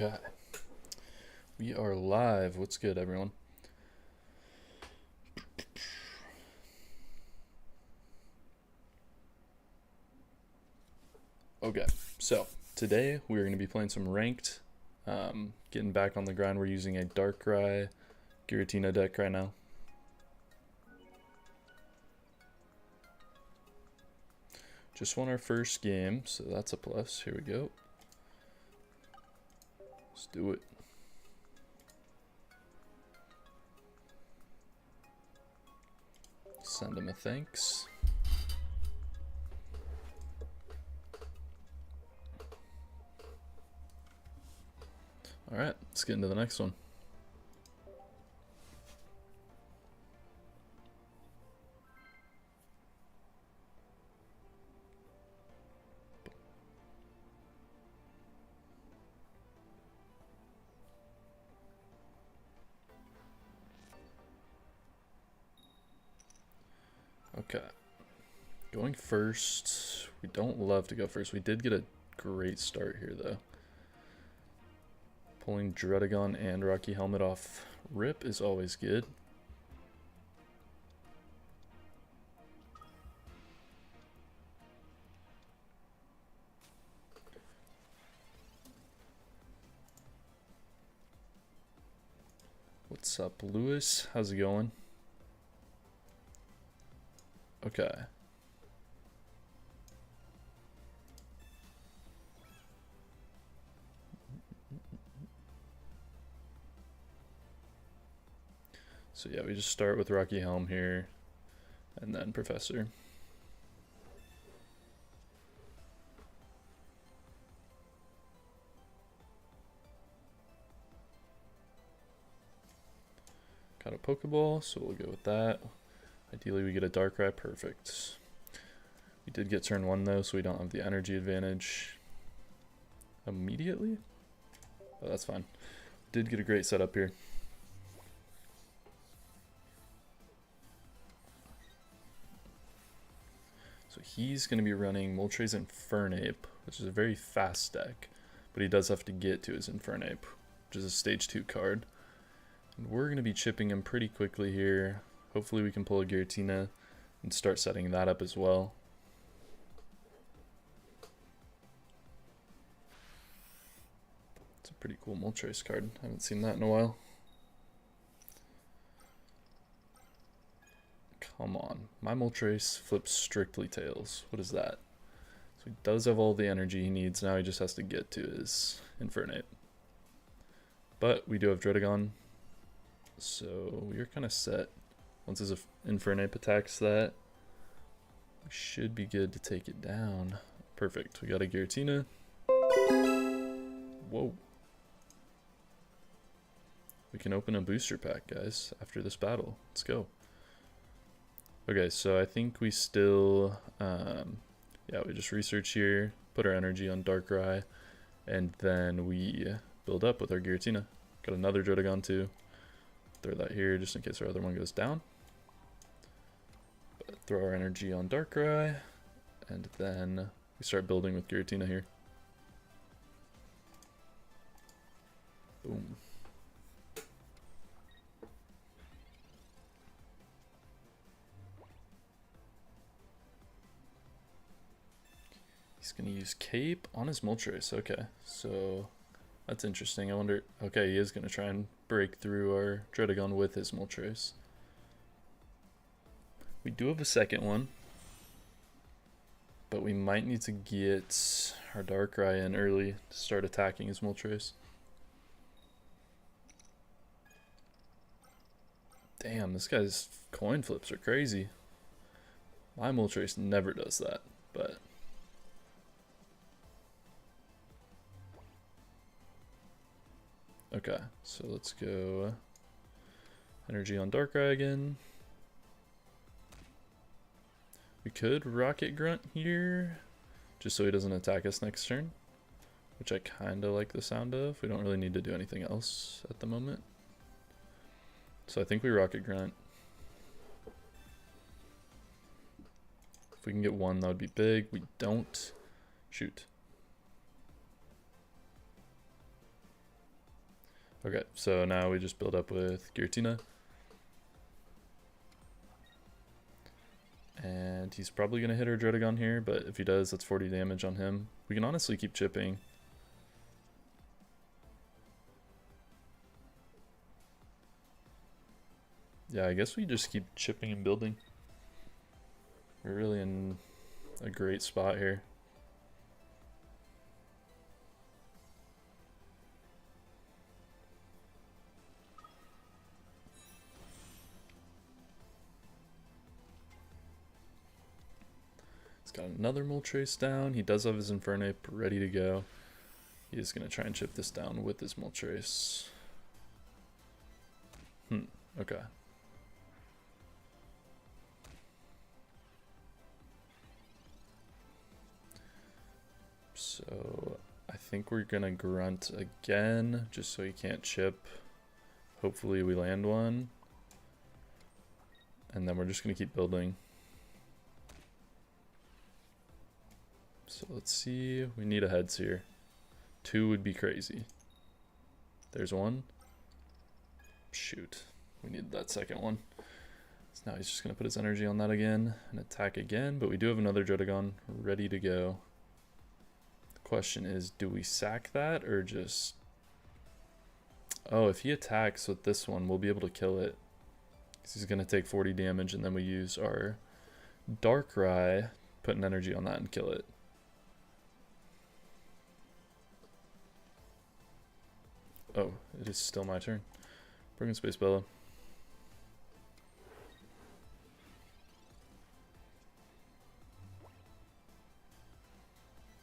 Okay. We are live. What's good, everyone? Okay, so today we're going to be playing some ranked. Getting back on the grind. We're using a Darkrai Giratina deck right now. Just won our first game, so that's a plus. Here we go. Let's do it. Send him a thanks. Alright, let's get into the next one. Okay. Going first. We don't love to go first. We did get a great start here, though. Pulling Dredagon and Rocky Helmet off rip is always good. What's up, Lewis? How's it going? Okay. So yeah, we just start with Rocky Helm here, and then Professor. Got a Pokeball, so we'll go with that. Ideally we get a Darkrai, perfect. We did get turn 1 though, so we don't have the energy advantage immediately. Oh, that's fine. Did get a great setup here. So he's going to be running Moltres Infernape, which is a very fast deck, but he does have to get to his Infernape, which is a stage 2 card. And we're going to be chipping him pretty quickly here. Hopefully we can pull a Giratina and start setting that up as well. It's a pretty cool Moltres card. I haven't seen that in a while. Come on. My Moltres flips strictly tails. What is that? So he does have all the energy he needs. Now he just has to get to his Infernape. But we do have Dredagon, so we're kind of set. Once his Infernape attacks that, we should be good to take it down. Perfect. We got a Giratina. Whoa. We can open a booster pack, guys, after this battle. Let's go. Okay, so I think we still, yeah, we just research here, put our energy on Darkrai, and then we build up with our Giratina. Got another Dredagon too. Throw that here just in case our other one goes down. But throw our energy on Darkrai, and then we start building with Giratina here. Boom. He's going to use Cape on his Moltres. Okay, so that's interesting. I wonder... Okay, he is going to try and break through our Dredagon with his Moltres. We do have a second one, but we might need to get our Darkrai in early to start attacking his Moltres. Damn, this guy's coin flips are crazy. My Moltres never does that, but... Okay, so let's go energy on Darkrai again. We could Rocket Grunt here, just so he doesn't attack us next turn, which I kind of like the sound of. We don't really need to do anything else at the moment. So I think we Rocket Grunt. If we can get one, that would be big. We don't. Shoot. Okay, so now we just build up with Giratina. And he's probably going to hit our Dredagon here, but if he does, that's 40 damage on him. We can honestly keep chipping. Yeah, I guess we just keep chipping and building. We're really in a great spot here. Got another Moltres down. He does have his Infernape ready to go. He is going to try and chip this down with his Moltres. Okay. So I think we're going to grunt again just so he can't chip. Hopefully we land one. And then we're just going to keep building. So let's see, we need a heads here. 2 would be crazy. There's 1. Shoot, we need that second one. So now he's just gonna put his energy on that again and attack again, but we do have another Dredagon ready to go. The question is, do we sack that or just... Oh, if he attacks with this one, we'll be able to kill it. He's gonna take 40 damage and then we use our Darkrai, put an energy on that and kill it. Oh, it is still my turn. Broken Space Bella.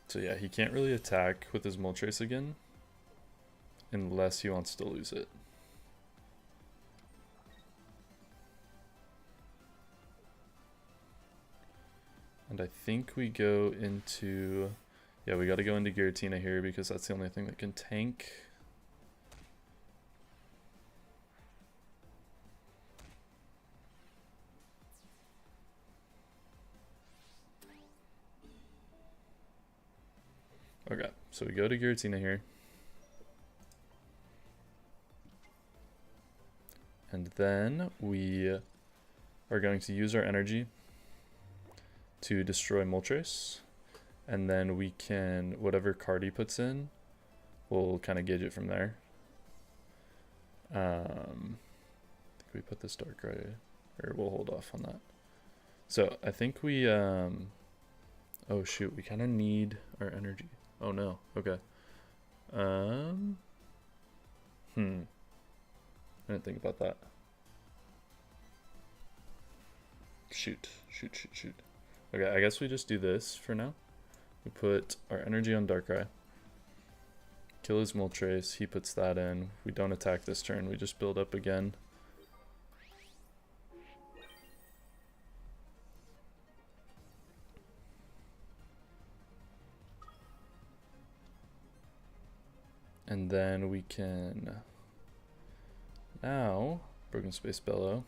So yeah, he can't really attack with his Moltres again unless he wants to lose it. And I think we go into... Yeah, we got to go into Giratina here because that's the only thing that can tank. Okay, so we go to Giratina here. And then we are going to use our energy to destroy Moltres. And then we can, whatever card he puts in, we'll kind of gauge it from there. I think we put this Darkrai, or we'll hold off on that. So I think we, oh shoot, we kind of need our energy. Oh no, okay. I didn't think about that. Shoot. Okay, I guess we just do this for now. We put our energy on Darkrai. Kill his Moltres, he puts that in. We don't attack this turn, we just build up again. And then we can now Broken Space Bellow.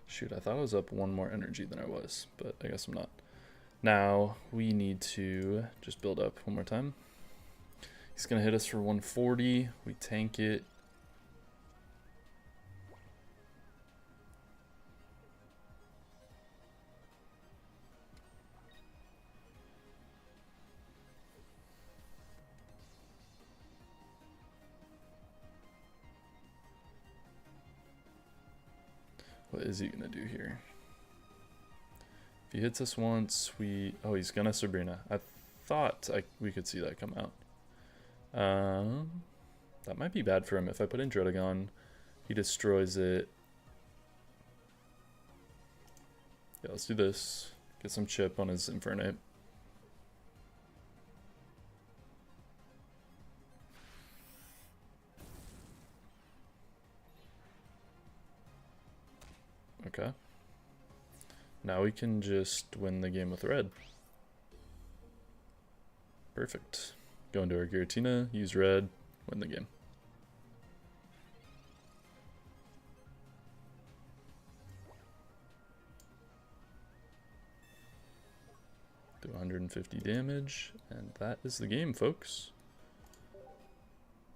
Shoot, I thought I was up 1 more energy than I was, but I guess I'm not. Now we need to just build up 1 more time. He's gonna hit us for 140. We tank it. What is he gonna do here? If he hits us once, we... Oh, he's gonna Sabrina. I thought we could see that come out. That might be bad for him. If I put in Dredagon, he destroys it. Yeah, let's do this. Get some chip on his Infernape. Okay. Now we can just win the game with red. Perfect. Go into our Giratina, use red, win the game. do 150 damage, and that is the game, folks.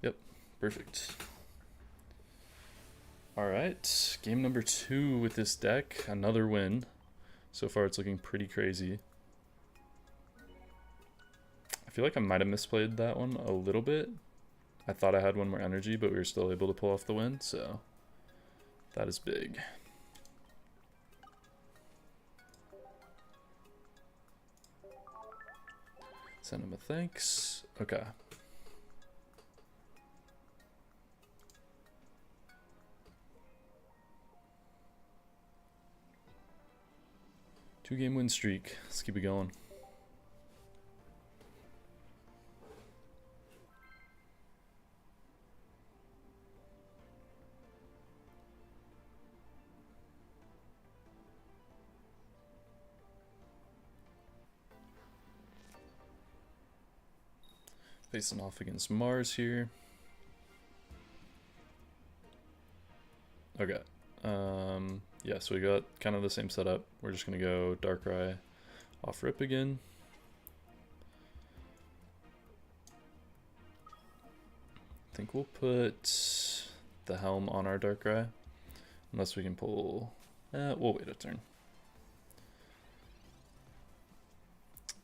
Yep, perfect. Alright, game number 2 with this deck, another win. So far it's looking pretty crazy. I feel like I might have misplayed that one a little bit. I thought I had one more energy, but we were still able to pull off the win, so that is big. Send him a thanks. Okay. Two-game win streak. Let's keep it going. Facing off against Mars here. Okay. Yeah, so we got kind of the same setup. We're just going to go Darkrai off rip again. I think we'll put the Helm on our Darkrai. Unless we can pull... we'll wait a turn.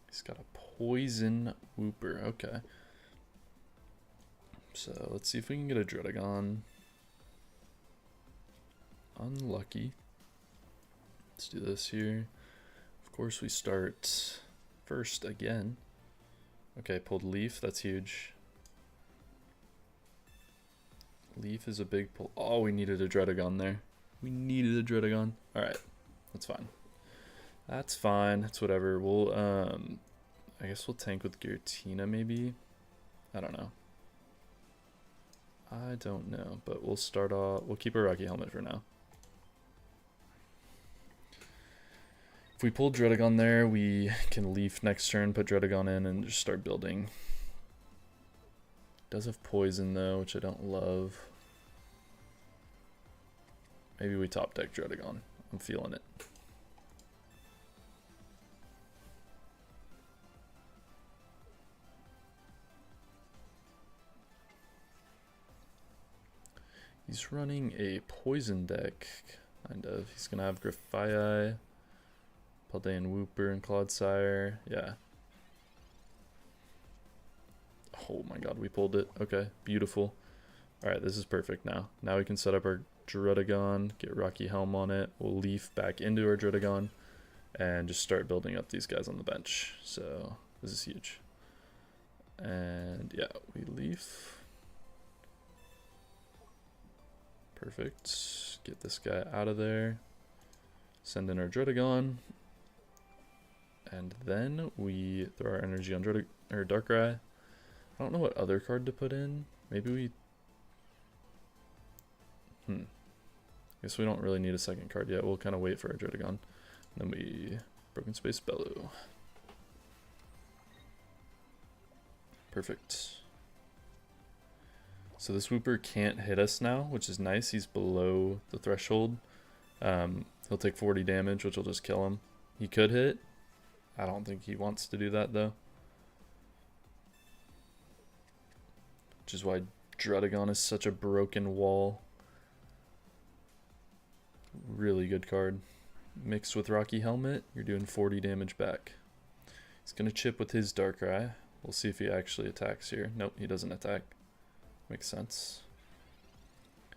He's got a Poison Wooper. Okay. So let's see if we can get a Dredagon. Unlucky. Let's do this here. Of course we start first again. Okay, pulled Leaf. That's huge. Leaf is a big pull. Oh, we needed a Dredagon there. We needed a Dredagon. Alright, that's fine. That's fine. That's whatever. We'll, I guess we'll tank with Giratina maybe. I don't know. I don't know, but we'll start off. We'll keep a Rocky Helmet for now. If we pull Dredagon there, we can Leaf next turn, put Dredagon in, and just start building. Does have Poison though, which I don't love. Maybe we top deck Dredagon. I'm feeling it. He's running a poison deck, kind of. He's gonna have Grafaiai, Paldean Wooper, and Clodsire. Yeah. Oh my god, we pulled it. Okay, beautiful. Alright, this is perfect now. Now we can set up our Dredagon, get Rocky Helm on it. We'll Leaf back into our Dredagon, and just start building up these guys on the bench. So, this is huge. And yeah, we Leaf. Perfect. Get this guy out of there. Send in our Dredagon. And then we throw our energy on Darkrai. I don't know what other card to put in. Maybe we... Guess we don't really need a second card yet. We'll kind of wait for our Dredagon. And then we... Broken Space Bellow. Perfect. So this Wooper can't hit us now, which is nice. He's below the threshold. He'll take 40 damage, which will just kill him. He could hit. I don't think he wants to do that, though. Which is why Dredagon is such a broken wall. Really good card. Mixed with Rocky Helmet, you're doing 40 damage back. He's going to chip with his Darkrai. We'll see if he actually attacks here. Nope, he doesn't attack. Makes sense.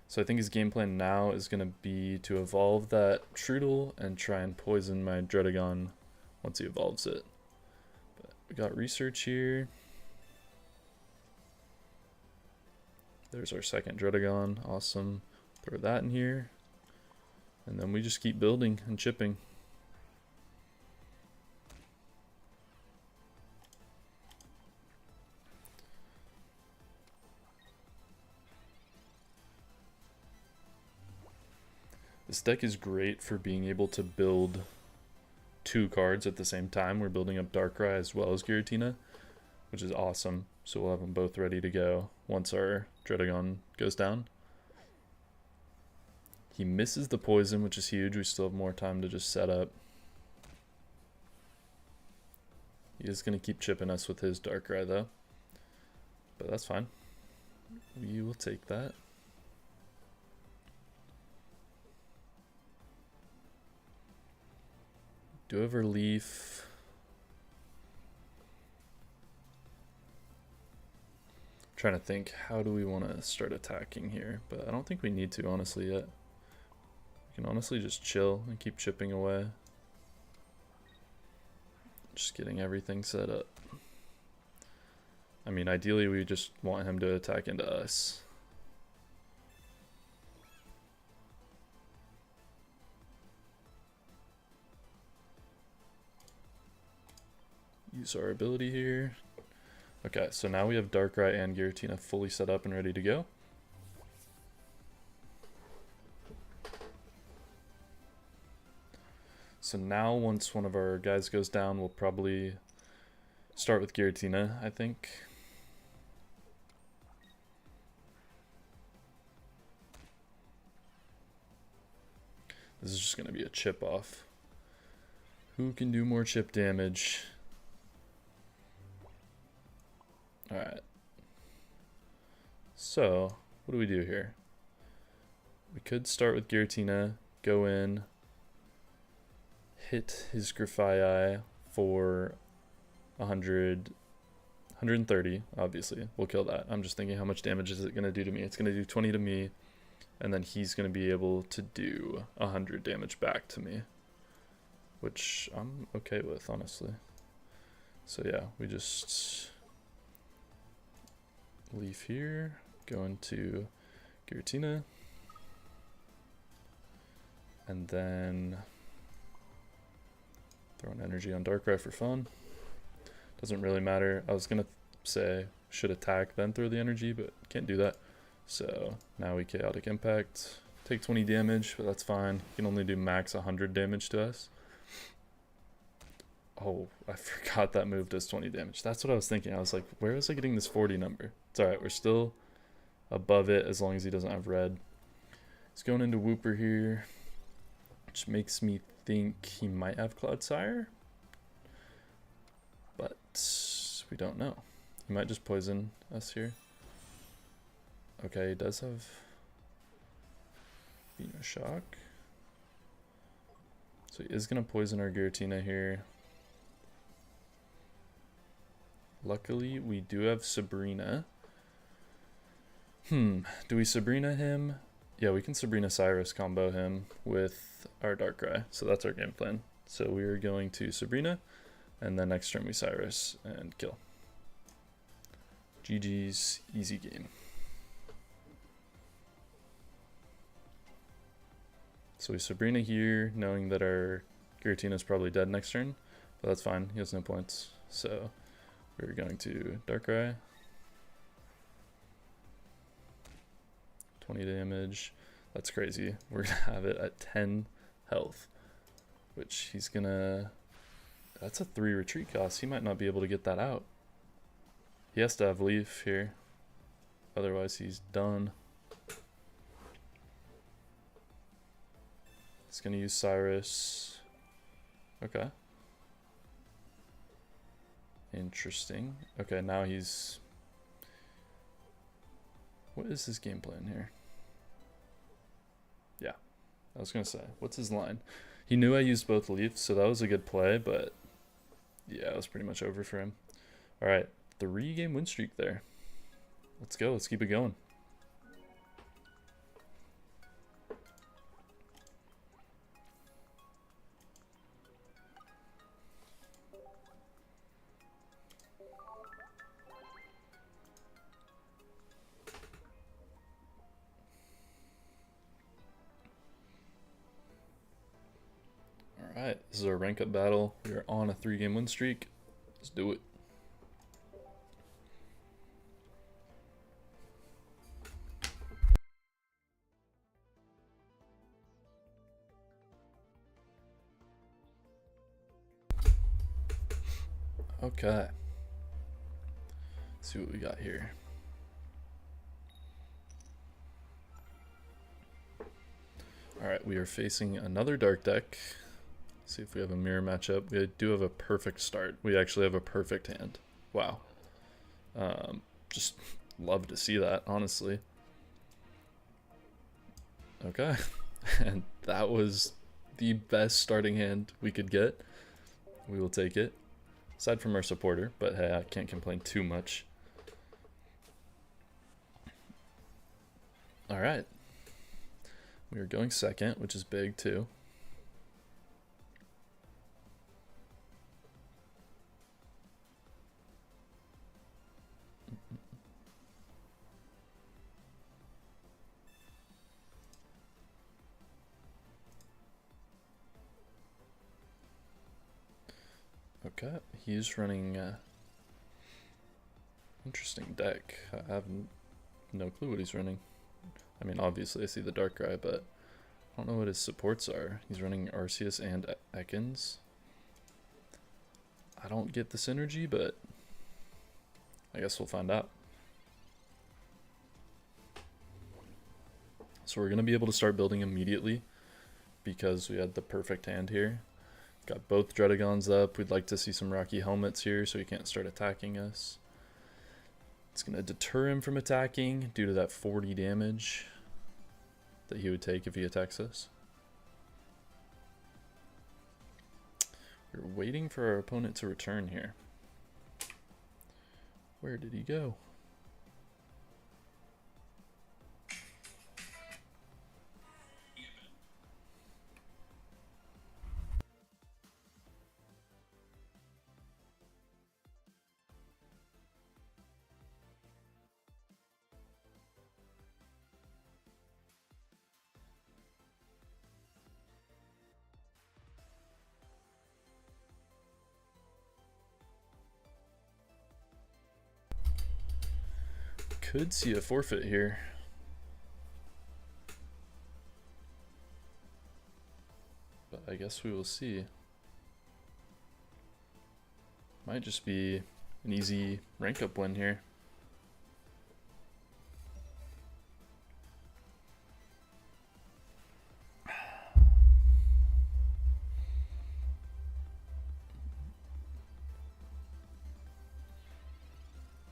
So I think his game plan now is going to be to evolve that Trudel and try and poison my Dredagon once he evolves it. But we got research here. There's our second Dredagon. Awesome. Throw that in here. And then we just keep building and chipping. This deck is great for being able to build two cards at the same time. We're building up Darkrai as well as Giratina, which is awesome. So we'll have them both ready to go once our Dredagon goes down. He misses the poison, which is huge. We still have more time to just set up. He is going to keep chipping us with his Darkrai though. But that's fine. We will take that. Do have our Leaf. Trying to think, how do we want to start attacking here? But I don't think we need to, honestly, yet. We can honestly just chill and keep chipping away. Just getting everything set up. I mean, ideally we just want him to attack into us. Use our ability here. Okay, so now we have Darkrai and Giratina fully set up and ready to go. So now once one of our guys goes down, we'll probably start with Giratina, I think. This is just going to be a chip off. Who can do more chip damage? Alright. So, what do we do here? We could start with Giratina, go in, hit his Grafaiai for 130, obviously. We'll kill that. I'm just thinking how much damage is it going to do to me. It's going to do 20 to me, and then he's going to be able to do 100 damage back to me, which I'm okay with, honestly. So yeah, we just leave here, go into Giratina, and then throw an energy on Darkrai for fun. Doesn't really matter. I was gonna say should attack then throw the energy, but can't do that. So now we Chaotic Impact, take 20 damage, but that's fine. He can only do max 100 damage to us. Oh, I forgot that move does 20 damage. That's what I was thinking. I was like, where was I getting this 40 number? It's alright, we're still above it as long as he doesn't have red. He's going into Wooper here, which makes me think he might have Cloudsire, but we don't know. He might just poison us here. Okay, he does have Venoshock. So he is going to poison our Giratina here. Luckily, we do have Sabrina. Do we Sabrina him? Yeah, we can Sabrina Cyrus combo him with our Darkrai. So that's our game plan. So we are going to Sabrina, and then next turn we Cyrus and kill. GG's, easy game. So we Sabrina here, knowing that our Giratina is probably dead next turn, but that's fine. He has no points. So we're going to Darkrai. 20 damage. That's crazy. We're going to have it at 10 health, which he's going to... That's a 3 retreat cost. He might not be able to get that out. He has to have Leaf here. Otherwise, he's done. He's going to use Cyrus. Okay. Interesting. Okay, now he's... What is his game plan here? Yeah, I was going to say, what's his line? He knew I used both Leafs, so that was a good play, but yeah, it was pretty much over for him. All right, 3-game win streak there. Let's go. Let's keep it going. Alright, this is our rank up battle. We are on a 3-game win streak. Let's do it. Okay. Let's see what we got here. Alright, we are facing another dark deck. See if we have a mirror matchup. We do have a perfect start. We actually have a perfect hand. Wow. Just love to see that, honestly. Okay. And that was the best starting hand we could get. We will take it. Aside from our supporter, but hey, I can't complain too much. Alright. We are going second, which is big too. Okay, he's running interesting deck. I have no clue what he's running. I mean, obviously I see the Darkrai, but I don't know what his supports are. He's running Arceus and Ekans. I don't get the synergy, but I guess we'll find out. So we're going to be able to start building immediately because we had the perfect hand here. Got both Druddigons up. We'd like to see some Rocky Helmets here so he can't start attacking us. It's going to deter him from attacking due to that 40 damage that he would take if he attacks us. We're waiting for our opponent to return here. Where did he go? Could see a forfeit here. But I guess we will see. Might just be an easy rank up win here.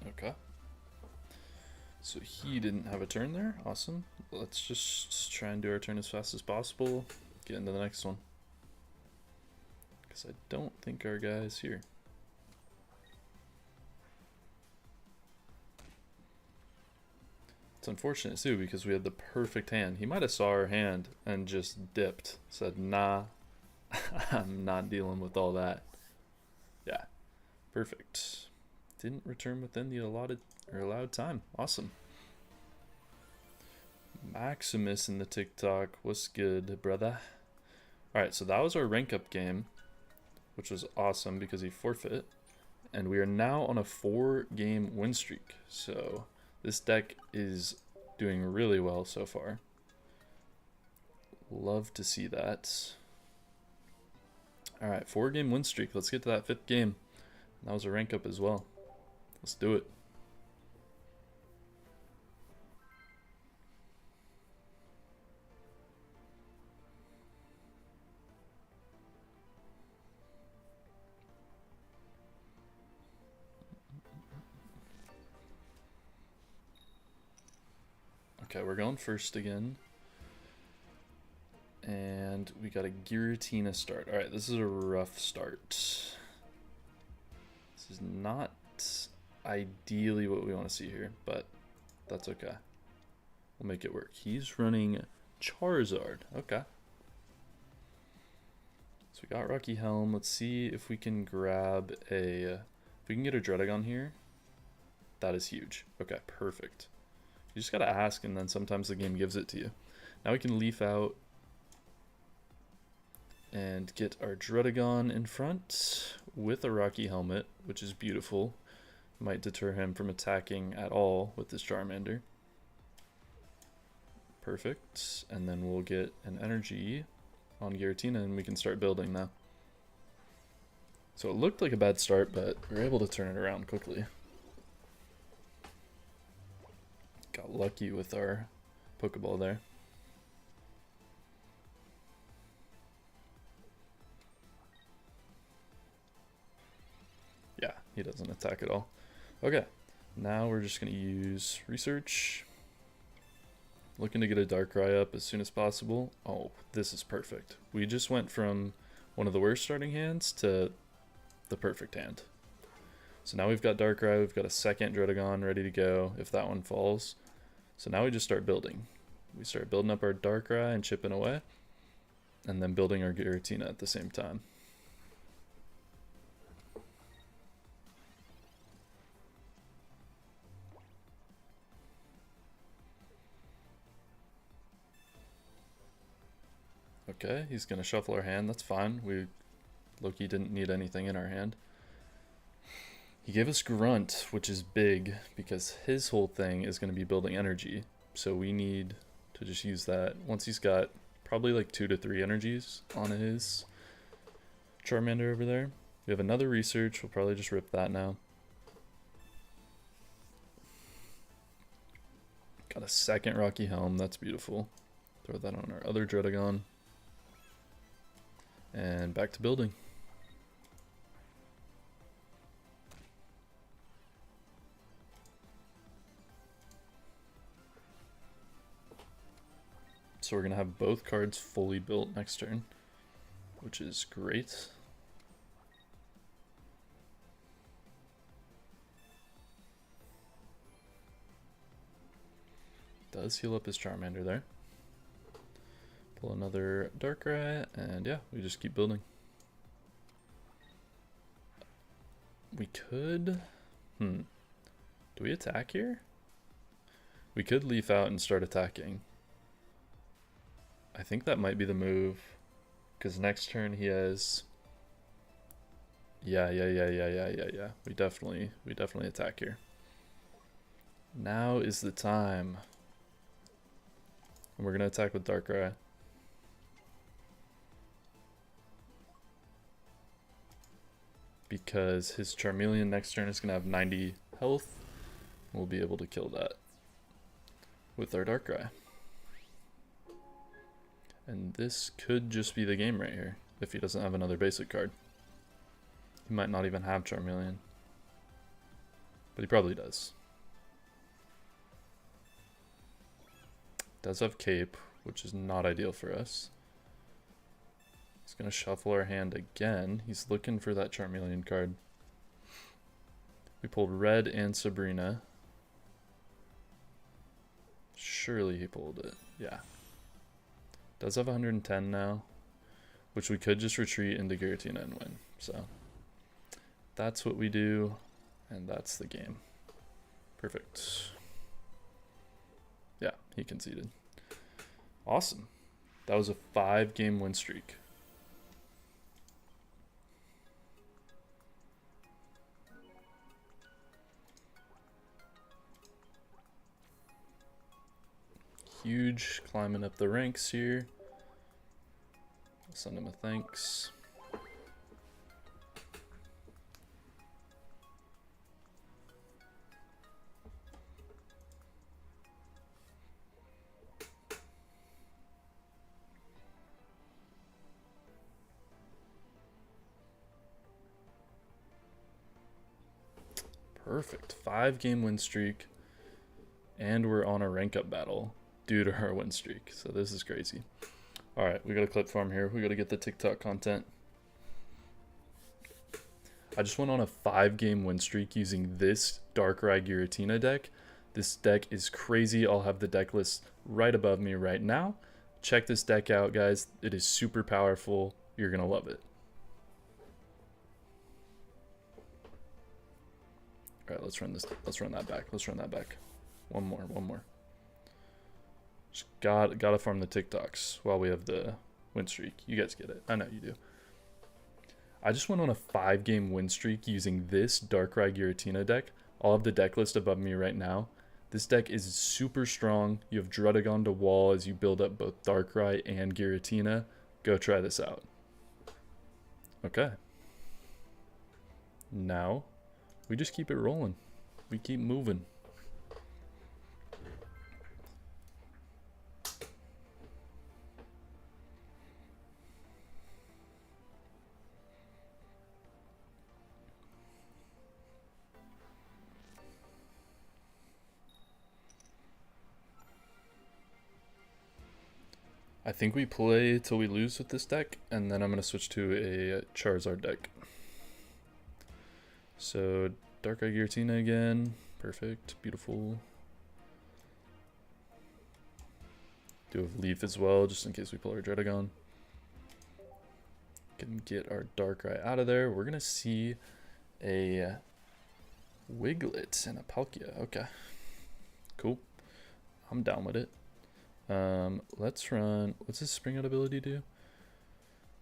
Okay. So he didn't have a turn there. Awesome. Let's just try and do our turn as fast as possible. Get into the next one. Because I don't think our guy is here. It's unfortunate too because we had the perfect hand. He might have saw our hand and just dipped. Said, nah, I'm not dealing with all that. Yeah, perfect. Didn't return within the allowed time. Awesome. Maximus in the TikTok. What's good, brother? Alright, so that was our rank up game, which was awesome because he forfeit. And we are now on a 4-game win streak. So this deck is doing really well so far. Love to see that. Alright, 4-game win streak. Let's get to that 5th game. That was a rank up as well. Let's do it. Okay, we're going first again. And we got a Giratina start. Alright, this is a rough start. This is not ideally what we want to see here, but that's okay. We'll make it work. He's running Charizard. Okay. So we got Rocky Helm. Let's see if we can grab a... if we can get a Druddigon here, that is huge. Okay, perfect. You just gotta ask, and then sometimes the game gives it to you. Now we can leaf out and get our Druddigon in front with a Rocky Helmet, which is beautiful. Might deter him from attacking at all with this Charmander. Perfect. And then we'll get an energy on Giratina and we can start building now. So it looked like a bad start, but we were able to turn it around quickly. Got lucky with our Pokeball there. attack at all. Okay, now we're just going to use research. Looking to get a Darkrai up as soon as possible. Oh, this is perfect. We just went from one of the worst starting hands to the perfect hand. So now we've got Darkrai, we've got a second Druddigon ready to go if that one falls. So now we just start building. We start building up our Darkrai and chipping away, and then building our Giratina at the same time. Okay, he's going to shuffle our hand. That's fine. Loki didn't need anything in our hand. He gave us Grunt, which is big because his whole thing is going to be building energy. So we need to just use that. Once he's got probably like 2 to 3 energies on his Charmander over there. We have another research. We'll probably just rip that now. Got a second Rocky Helm. That's beautiful. Throw that on our other Druddigon. And back to building. So we're going to have both cards fully built next turn, which is great. Does heal up his Charmander there. Pull another Darkrai, and yeah, we just keep building. We could... Do we attack here? We could leaf out and start attacking. I think that might be the move, because next turn he has... Yeah. We definitely attack here. Now is the time. And we're going to attack with Darkrai. Because his Charmeleon next turn is going to have 90 health. We'll be able to kill that with our Darkrai. And this could just be the game right here, if he doesn't have another basic card. He might not even have Charmeleon. But he probably does. Does have Cape, which is not ideal for us. He's going to shuffle our hand again. He's looking for that Charmeleon card. We pulled Red and Sabrina. Surely he pulled it. Yeah. Does have 110 now, which we could just retreat into Giratina and win. So that's what we do, and that's the game. Perfect. Yeah, he conceded. Awesome. That was a 5-game win streak. Huge, climbing up the ranks here. I'll send him a thanks. Perfect. 5-game win streak. And we're on a rank up battle due to our win streak. So this is crazy. Alright, we got a clip farm here. We got to get the TikTok content. I just went on a 5-game win streak using this Darkrai Giratina deck. This deck is crazy. I'll have the deck list right above me right now. Check this deck out, guys. It is super powerful. You're going to love it. Alright, let's run that back. Let's run that back. One more. Just gotta farm the TikToks while we have the win streak. You guys get it. I know you do. I just went on a 5-game win streak using this Darkrai Giratina deck. I'll have the deck list above me right now. This deck is super strong. You have Druddigon to wall as you build up both Darkrai and Giratina. Go try this out. Okay. Now, we just keep it rolling. We keep moving. I think we play till we lose with this deck, and then I'm going to switch to a Charizard deck. So, Dark-Eye Giratina again. Perfect. Beautiful. Do a Leaf as well, just in case we pull our Dredagon. Can get our Darkrai out of there. We're going to see a Wiglet and a Palkia. Okay. Cool. I'm down with it. Let's run. What's his Spring Out ability do?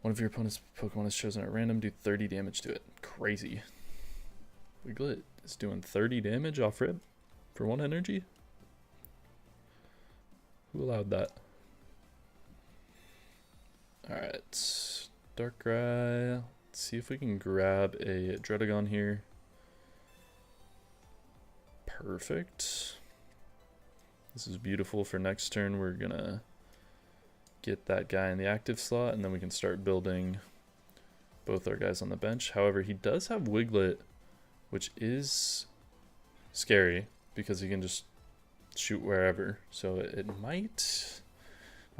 One of your opponent's Pokemon is chosen at random. Do 30 damage to it. Crazy. Wiglet is doing 30 damage off rip for 1 energy? Who allowed that? Alright. Darkrai. Let's see if we can grab a Dredagon here. Perfect. This is beautiful for next turn. We're gonna get that guy in the active slot, and then we can start building both our guys on the bench. However, he does have Wiglet, which is scary because he can just shoot wherever. So it might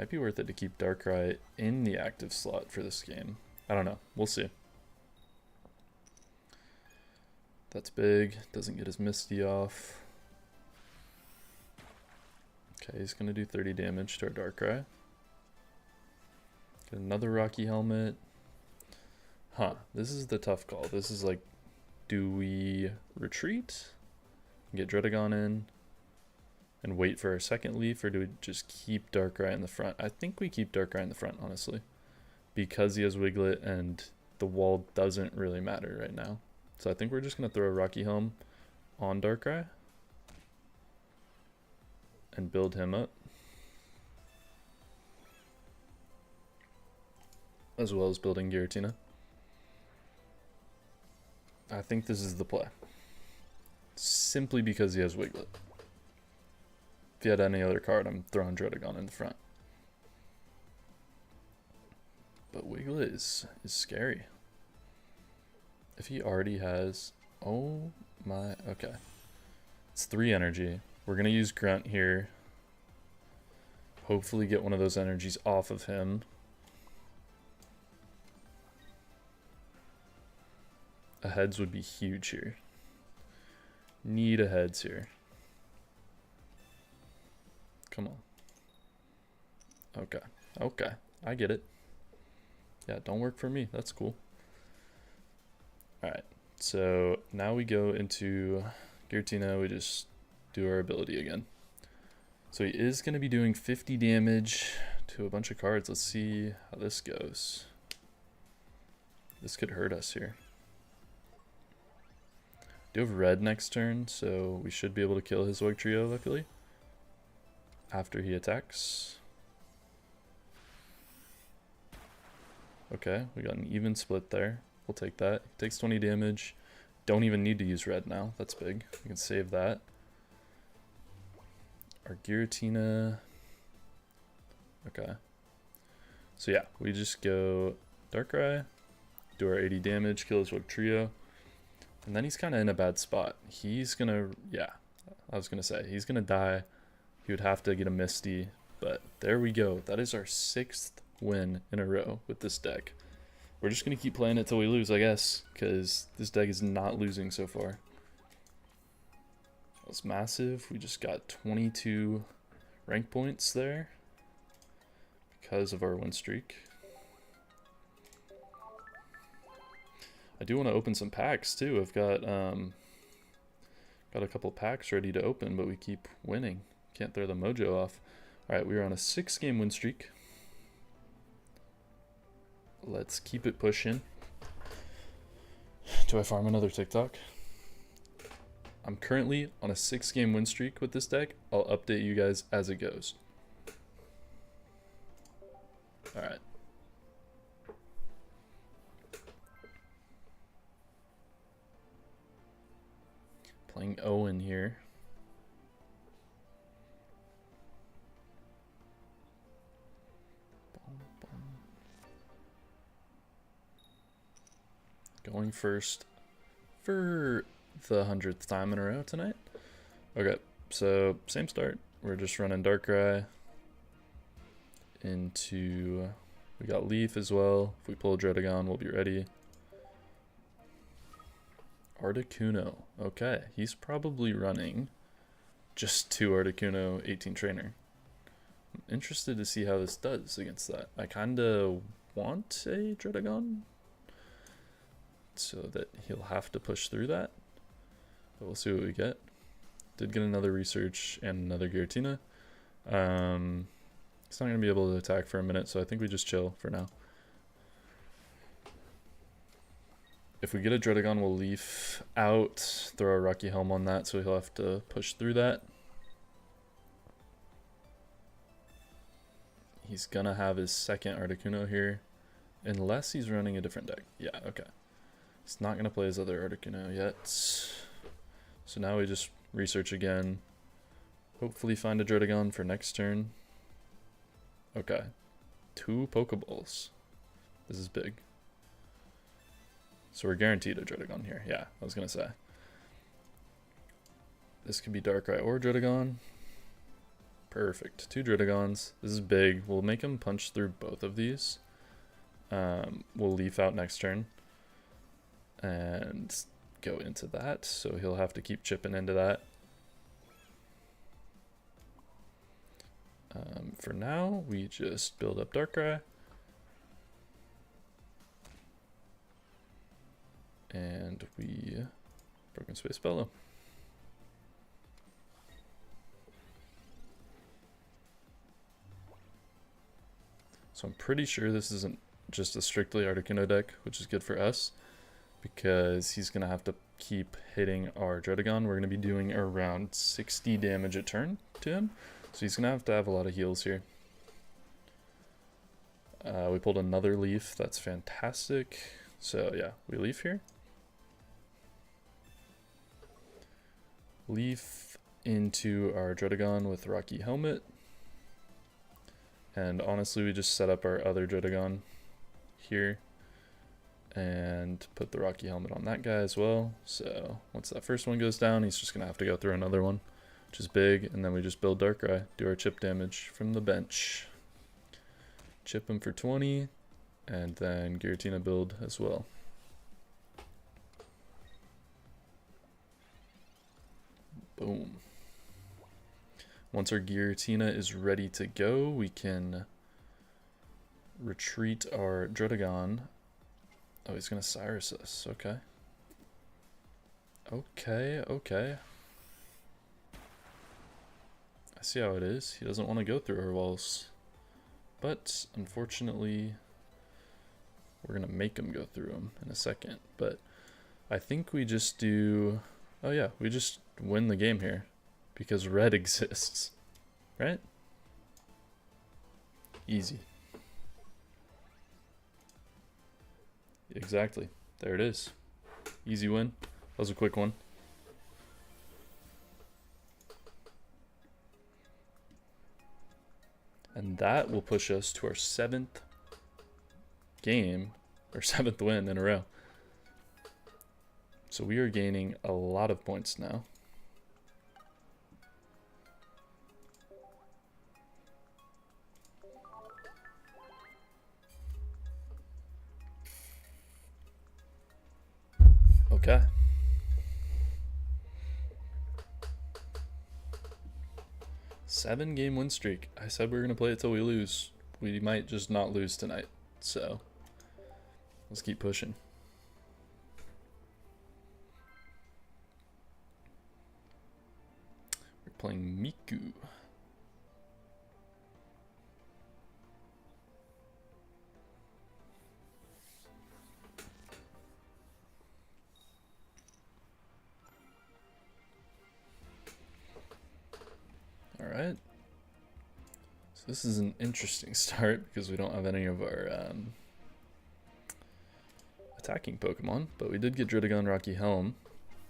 be worth it to keep Darkrai in the active slot for this game. I don't know. We'll see. That's big. Doesn't get his Misty off. Okay, he's going to do 30 damage to our Darkrai. Get another Rocky Helmet. Huh, this is the tough call. This is like, do we retreat, get Dredagon in, and wait for our second Leaf, or do we just keep Darkrai in the front? I think we keep Darkrai in the front, honestly, because he has Wiglet and the wall doesn't really matter right now. So I think we're just going to throw a Rocky Helm on Darkrai and build him up, as well as building Giratina. I think this is the play, simply because he has Wiglet. If he had any other card, I'm throwing Dredagon in the front. But Wiglet is scary. If he already has... Oh my... Okay. It's 3 energy. We're going to use Grunt here. Hopefully get one of those energies off of him. A heads would be huge here. Need a heads here. Come on. Okay. Okay. I get it. Yeah, don't work for me. That's cool. Alright. So now we go into Giratina. We just do our ability again. So he is going to be doing 50 damage to a bunch of cards. Let's see how this goes. This could hurt us here. Do have red next turn, so we should be able to kill his Wug Trio, luckily, after he attacks. Okay, we got an even split there. We'll take that. Takes 20 damage. Don't even need to use red now. That's big. We can save that. Our Giratina. Okay. So yeah, we just go Darkrai, do our 80 damage, kill his Wug Trio. And then he's kind of in a bad spot. He's going to, yeah, I was going to say, he's going to die. He would have to get a Misty, but there we go. That is our 6th win in a row with this deck. We're just going to keep playing it till we lose, I guess, because this deck is not losing so far. That was massive. We just got 22 rank points there because of our win streak. I do want to open some packs too. I've got a couple packs ready to open, but we keep winning. Can't throw the mojo off. All right, we are on a 6-game win streak. Let's keep it pushing. Do I farm another TikTok? I'm currently on a 6-game win streak with this deck. I'll update you guys as it goes. All right. Playing Owen here. Going first for the 100th time in a row tonight. Okay, so same start. We're just running Darkrai. into... We got Leaf as well. If we pull a Dredagon, we'll be ready. Articuno. Okay, he's probably running just 2 Articuno, 18 Trainer. I'm interested to see how this does against that. I kind of want a Dredagon so that he'll have to push through that. But we'll see what we get. Did get another Research and another Giratina. He's not going to be able to attack for a minute, so I think we just chill for now. If we get a Dredagon, we'll Leaf out, throw a Rocky Helm on that, so he'll have to push through that. He's going to have his second Articuno here, unless he's running a different deck. Yeah, okay. He's not going to play his other Articuno yet. So now we just Research again. Hopefully find a Dredagon for next turn. Okay. 2 Pokeballs. This is big. So we're guaranteed a Dredagon here. Yeah, I was going to say. This could be Darkrai or Dredagon. Perfect. 2 Dredagons. This is big. We'll make him punch through both of these. We'll Leaf out next turn. And go into that. So he'll have to keep chipping into that. For now, we just build up Darkrai. And we Broken Space Bellow. So I'm pretty sure this isn't just a strictly Articuno deck, which is good for us, because he's going to have to keep hitting our Dredagon. We're going to be doing around 60 damage a turn to him, so he's going to have a lot of heals here. We pulled another Leaf. That's fantastic. So yeah, we Leaf here. Leaf into our Dredagon with Rocky Helmet. And honestly, we just set up our other Dredagon here and put the Rocky Helmet on that guy as well. So once that first one goes down, he's just going to have to go through another one, which is big. And then we just build Darkrai, do our chip damage from the bench. Chip him for 20, and then Giratina build as well. Boom. Once our Giratina is ready to go, we can retreat our Dredagon. Oh, he's going to Cyrus us. Okay. Okay. I see how it is. He doesn't want to go through our walls. But, unfortunately, we're going to make him go through them in a second. But I think we just do... Oh yeah, we just win the game here. Because red exists. Right? Easy. Exactly. There it is. Easy win. That was a quick one. And that will push us to our 7th game, or 7th win in a row. So we are gaining a lot of points now. Okay. Seven-game win streak. I said we were going to play it till we lose. We might just not lose tonight. So, let's keep pushing. We're playing Miku. Alright. So this is an interesting start because we don't have any of our attacking Pokemon, but we did get Dredagon Rocky Helm,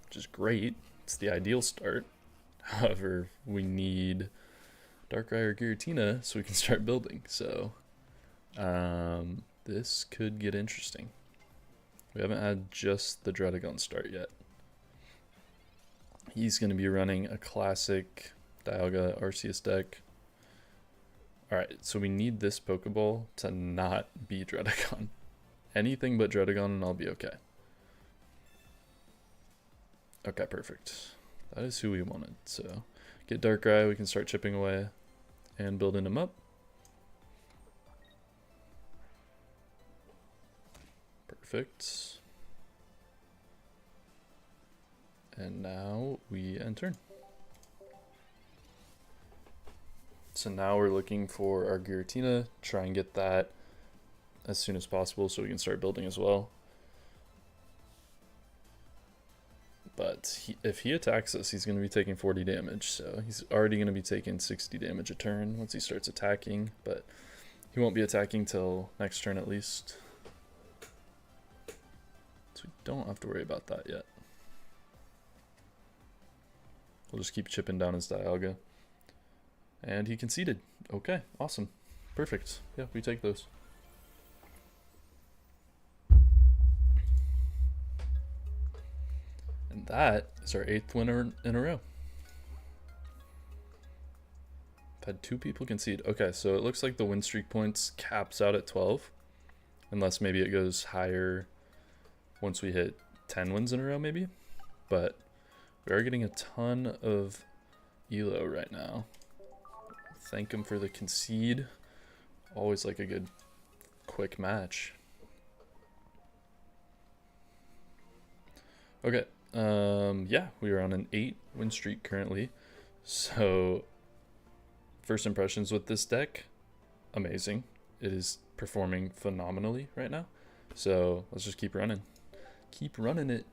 which is great. It's the ideal start. However, we need Darkrai or Giratina so we can start building. So this could get interesting. We haven't had just the Dredagon start yet. He's going to be running a classic Dialga Arceus deck. Alright, so we need this Pokeball to not be Dredagon. Anything but Dredagon and I'll be okay. Okay, perfect. That is who we wanted. So get Darkrai, we can start chipping away and building him up. Perfect. And now we end turn. So now we're looking for our Giratina, try and get that as soon as possible so we can start building as well. But if he attacks us, he's going to be taking 40 damage, so he's already going to be taking 60 damage a turn once he starts attacking, but he won't be attacking till next turn at least. So we don't have to worry about that yet. We'll just keep chipping down his Dialga. And he conceded. Okay, awesome. Perfect. Yeah, we take those. And that is our 8th winner in a row. I've had 2 people concede. Okay, so it looks like the win streak points caps out at 12. Unless maybe it goes higher once we hit 10 wins in a row maybe. But we are getting a ton of elo right now. Thank him for the concede. Always like a good quick match. Okay, yeah, we are on an 8 win streak currently. So first impressions with this deck, amazing. It is performing phenomenally right now. So let's just keep running. Keep running it.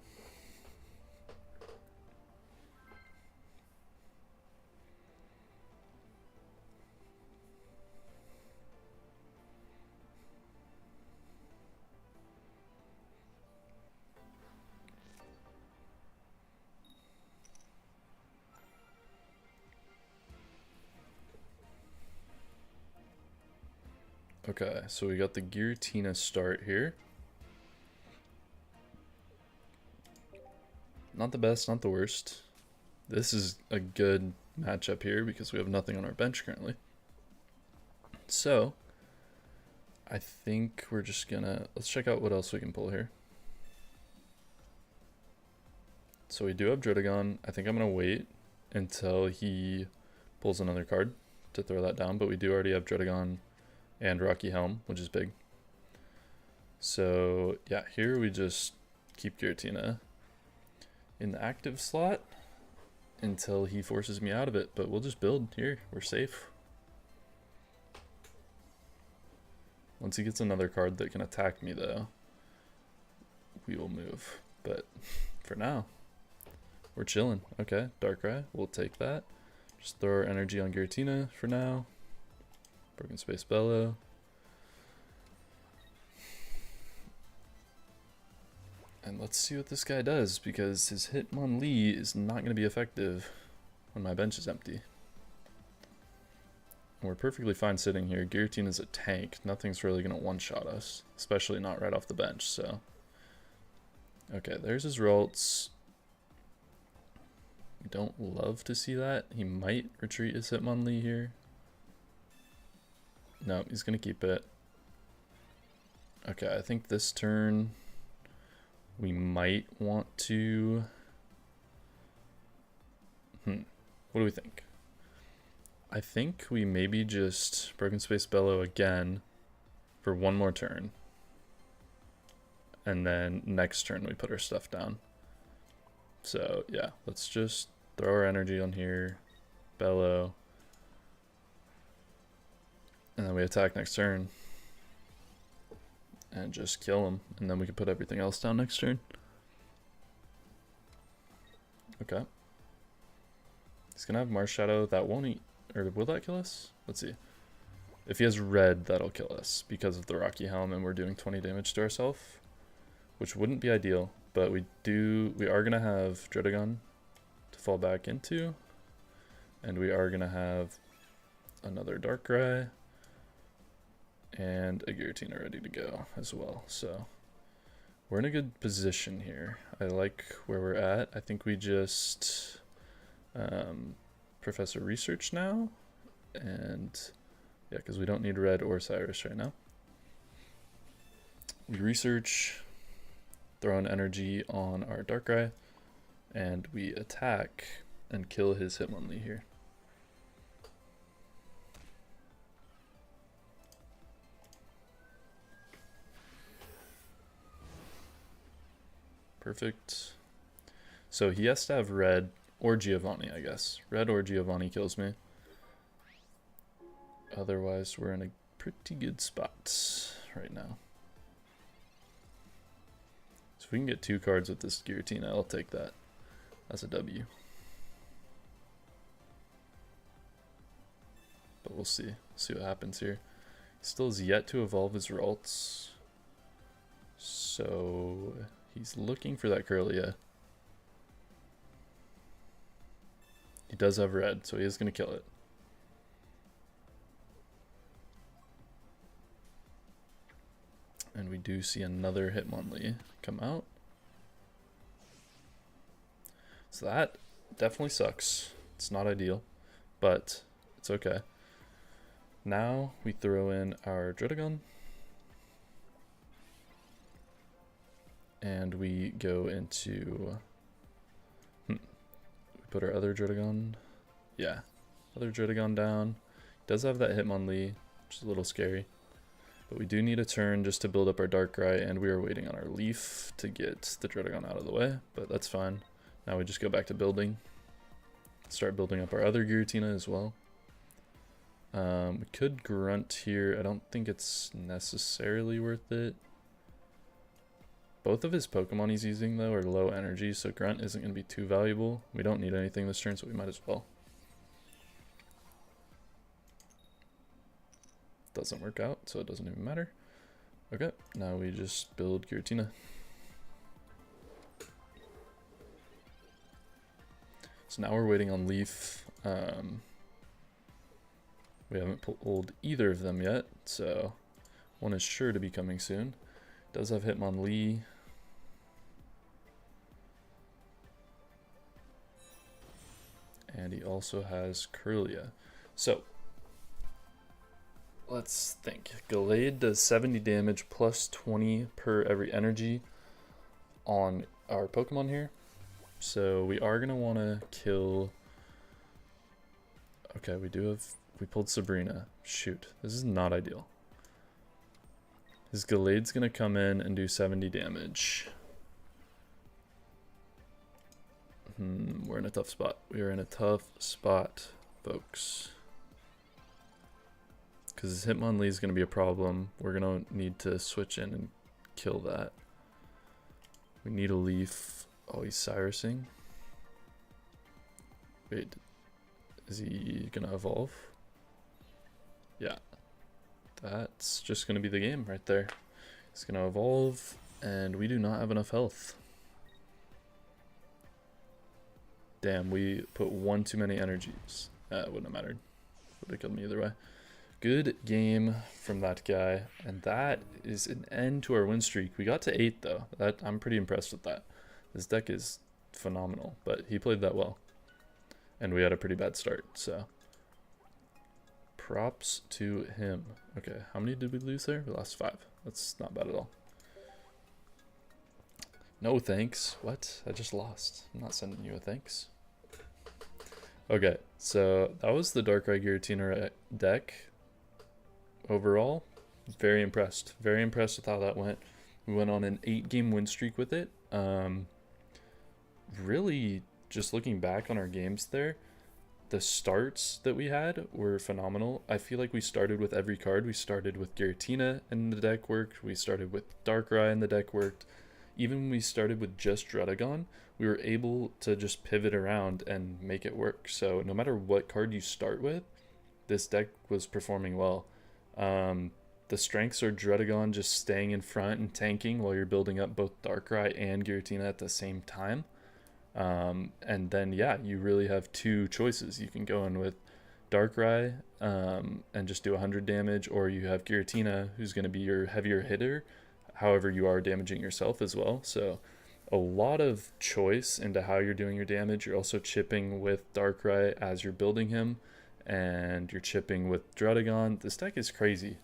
Okay, so we got the Giratina start here. Not the best, not the worst. This is a good matchup here because we have nothing on our bench currently. So, I think we're just gonna... Let's check out what else we can pull here. So we do have Dredagon. I think I'm gonna wait until he pulls another card to throw that down, but we do already have Dredagon and Rocky Helm, which is big. So yeah, here we just keep Giratina in the active slot until he forces me out of it, but we'll just build here. We're safe. Once he gets another card that can attack me though, we will move. But for now, we're chilling. Okay, Darkrai, we'll take that. Just throw our energy on Giratina for now. Broken Space Bellow. And let's see what this guy does, because his Hitmonlee is not going to be effective when my bench is empty. And we're perfectly fine sitting here. Giratina is a tank. Nothing's really going to one-shot us, especially not right off the bench, so. Okay, there's his Ralts. We don't love to see that. He might retreat his Hitmonlee here. No, he's going to keep it. Okay, I think this turn we might want to... What do we think? I think we maybe just Broken Space Bellow again for one more turn. And then next turn we put our stuff down. So yeah, let's just throw our energy on here. Bellow. And then we attack next turn. And just kill him. And then we can put everything else down next turn. Okay. He's going to have Mars Shadow. That won't eat. Or will that kill us? Let's see. If he has red, that'll kill us because of the Rocky Helm and we're doing 20 damage to ourselves. Which wouldn't be ideal. But we are going to have Dredagon to fall back into. And we are going to have another Darkrai. And a Giratina ready to go as well. So we're in a good position here. I like where we're at. I think we just Professor Research now. And Yeah, because we don't need red or Cyrus right now. We research, throw an energy on our Darkrai, and we attack and kill his Hitmonlee here. Perfect. So he has to have red or Giovanni, I guess. Red or Giovanni kills me. Otherwise, we're in a pretty good spot right now. So if we can get 2 cards with this Giratina, I'll take that as a W. But we'll see. See what happens here. He still has yet to evolve his Ralts. So he's looking for that Curlia. He does have red, so he is going to kill it. And we do see another Hitmonlee come out. So that definitely sucks. It's not ideal, but it's okay. Now we throw in our Druddigon. And we go into... we put our other Druddigon. Yeah, other Druddigon down. Does have that Hitmonlee, which is a little scary. But we do need a turn just to build up our Darkrai, and we are waiting on our Leaf to get the Druddigon out of the way, but that's fine. Now we just go back to building. Start building up our other Giratina as well. We could Grunt here. I don't think it's necessarily worth it. Both of his Pokemon he's using, though, are low energy, so Grunt isn't going to be too valuable. We don't need anything this turn, so we might as well. Doesn't work out, so it doesn't even matter. Okay, now we just build Giratina. So now we're waiting on Leaf. We haven't pulled either of them yet, so one is sure to be coming soon. Does have Hitmonlee. And he also has Curlia. So let's think. Gallade does 70 damage plus 20 per every energy on our Pokemon here. So we are going to want to kill... Okay, we pulled Sabrina. Shoot, this is not ideal. His Gallade's going to come in and do 70 damage. We're in a tough spot. We are in a tough spot, folks. Because his Hitmonlee is going to be a problem. We're going to need to switch in and kill that. We need a Leaf. Oh, he's Cyrusing. Wait, is he going to evolve? Yeah. That's just going to be the game right there. He's going to evolve, and we do not have enough health. Damn, we put one too many energies. It wouldn't have mattered. Would have killed me either way. Good game from that guy, and that is an end to our win streak. We got to 8 though. I'm pretty impressed with that. This deck is phenomenal, but he played that well, and we had a pretty bad start. So props to him. Okay, how many did we lose there? We lost 5. That's not bad at all. No thanks. What? I just lost. I'm not sending you a thanks. Okay, so that was the Darkrai Giratina deck. Overall, very impressed. Very impressed with how that went. We went on an 8-game win streak with it. Really, just looking back on our games there, the starts that we had were phenomenal. I feel like we started with every card. We started with Giratina and the deck worked. We started with Darkrai and the deck worked. Even when we started with just Druddigon, we were able to just pivot around and make it work. So no matter what card you start with, this deck was performing well. The strengths are Druddigon just staying in front and tanking while you're building up both Darkrai and Giratina at the same time. And then, yeah, you really have 2 choices. You can go in with Darkrai and just do 100 damage, or you have Giratina, who's going to be your heavier hitter. However, you are damaging yourself as well. So a lot of choice into how you're doing your damage. You're also chipping with Darkrai as you're building him. and you're chipping with Drudagon. This deck is crazy.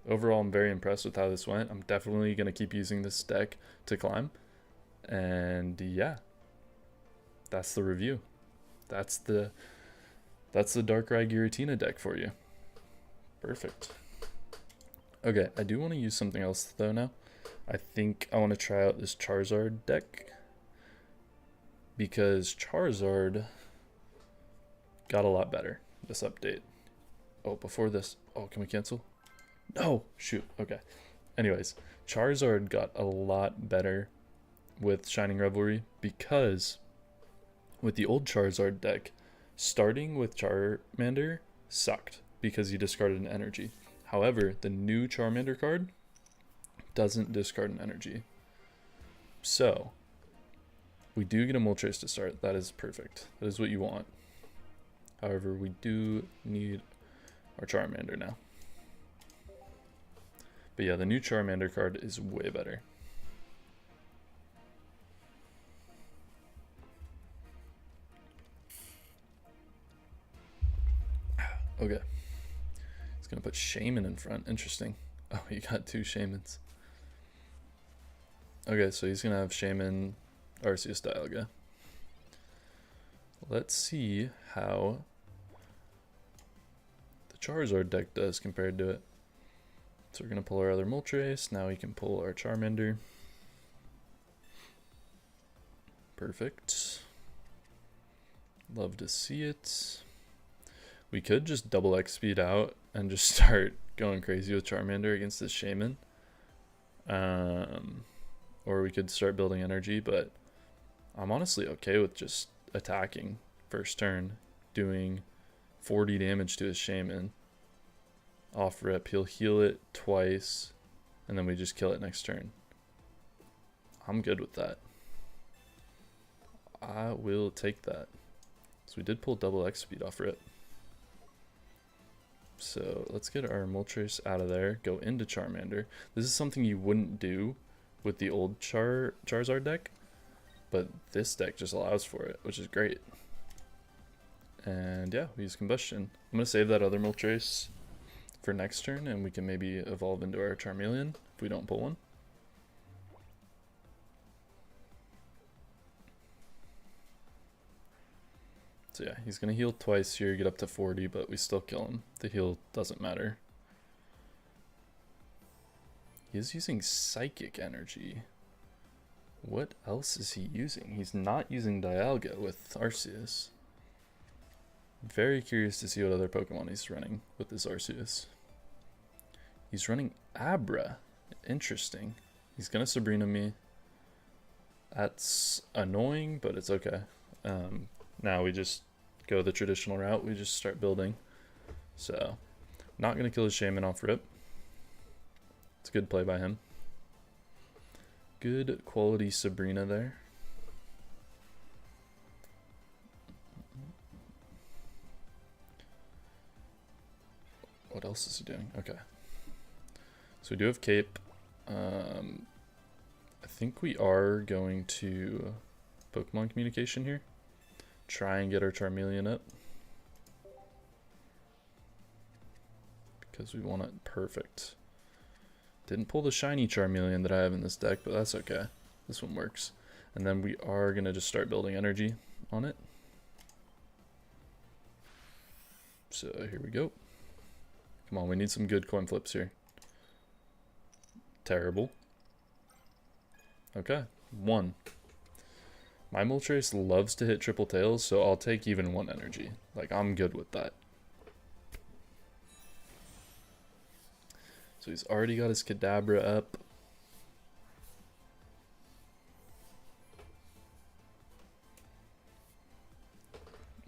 Overall, I'm very impressed with how this went. I'm definitely going to keep using this deck to climb. And yeah, that's the review. That's the Darkrai Giratina deck for you. Perfect. Okay, I do want to use something else though now. I think I want to try out this Charizard deck, because Charizard got a lot better this update. Oh, before this, oh, can we cancel? No, shoot, okay. Anyways, Charizard got a lot better with Shining Revelry, because with the old Charizard deck, starting with Charmander sucked because you discarded an energy. However, the new Charmander card doesn't discard an energy. So, we do get a Moltres to start. That is perfect. That is what you want. However, we do need our Charmander now. But yeah, the new Charmander card is way better. Okay. He's going to put Shaman in front. Interesting. Oh, you got two Shamans. Okay, so he's going to have Shaman, Arceus, Dialga. Let's see how the Charizard deck does compared to it. So we're going to pull our other Moltres. Now we can pull our Charmander. Perfect. Love to see it. We could just double X speed out and just start going crazy with Charmander against this Shaman. Or we could start building energy, but I'm honestly okay with just attacking first turn, doing 40 damage to his Shaman. Off rip, he'll heal it twice, and then we just kill it next turn. I'm good with that. I will take that. So we did pull double X speed off rip. So let's get our Moltres out of there, go into Charmander. This is something you wouldn't do with the old Charizard deck, but this deck just allows for it, which is great. And yeah, we use Combustion. I'm going to save that other Moltres for next turn, and we can maybe evolve into our Charmeleon if we don't pull one. So yeah, he's going to heal twice here, get up to 40, but we still kill him. The heal doesn't matter. He is using Psychic Energy. What else is he using? He's not using Dialga with Arceus. Very curious to see what other Pokemon he's running with this Arceus. He's running Abra. Interesting. He's going to Sabrina me. That's annoying, but it's okay. Now we just go the traditional route. We just start building. So, not going to kill his Shaman off rip. It's a good play by him. Good quality Sabrina there. What else is he doing? Okay. So we do have Cape. I think we are going to Pokemon Communication here. Try and get our Charmeleon up, because we want it perfect. Didn't pull the shiny Charmeleon that I have in this deck, but that's okay. This one works. And then we are going to just start building energy on it. So here we go. Come on, we need some good coin flips here. Terrible. Okay, 1. My Moltres loves to hit triple tails, so I'll take even 1 energy. Like, I'm good with that. So he's already got his Kadabra up.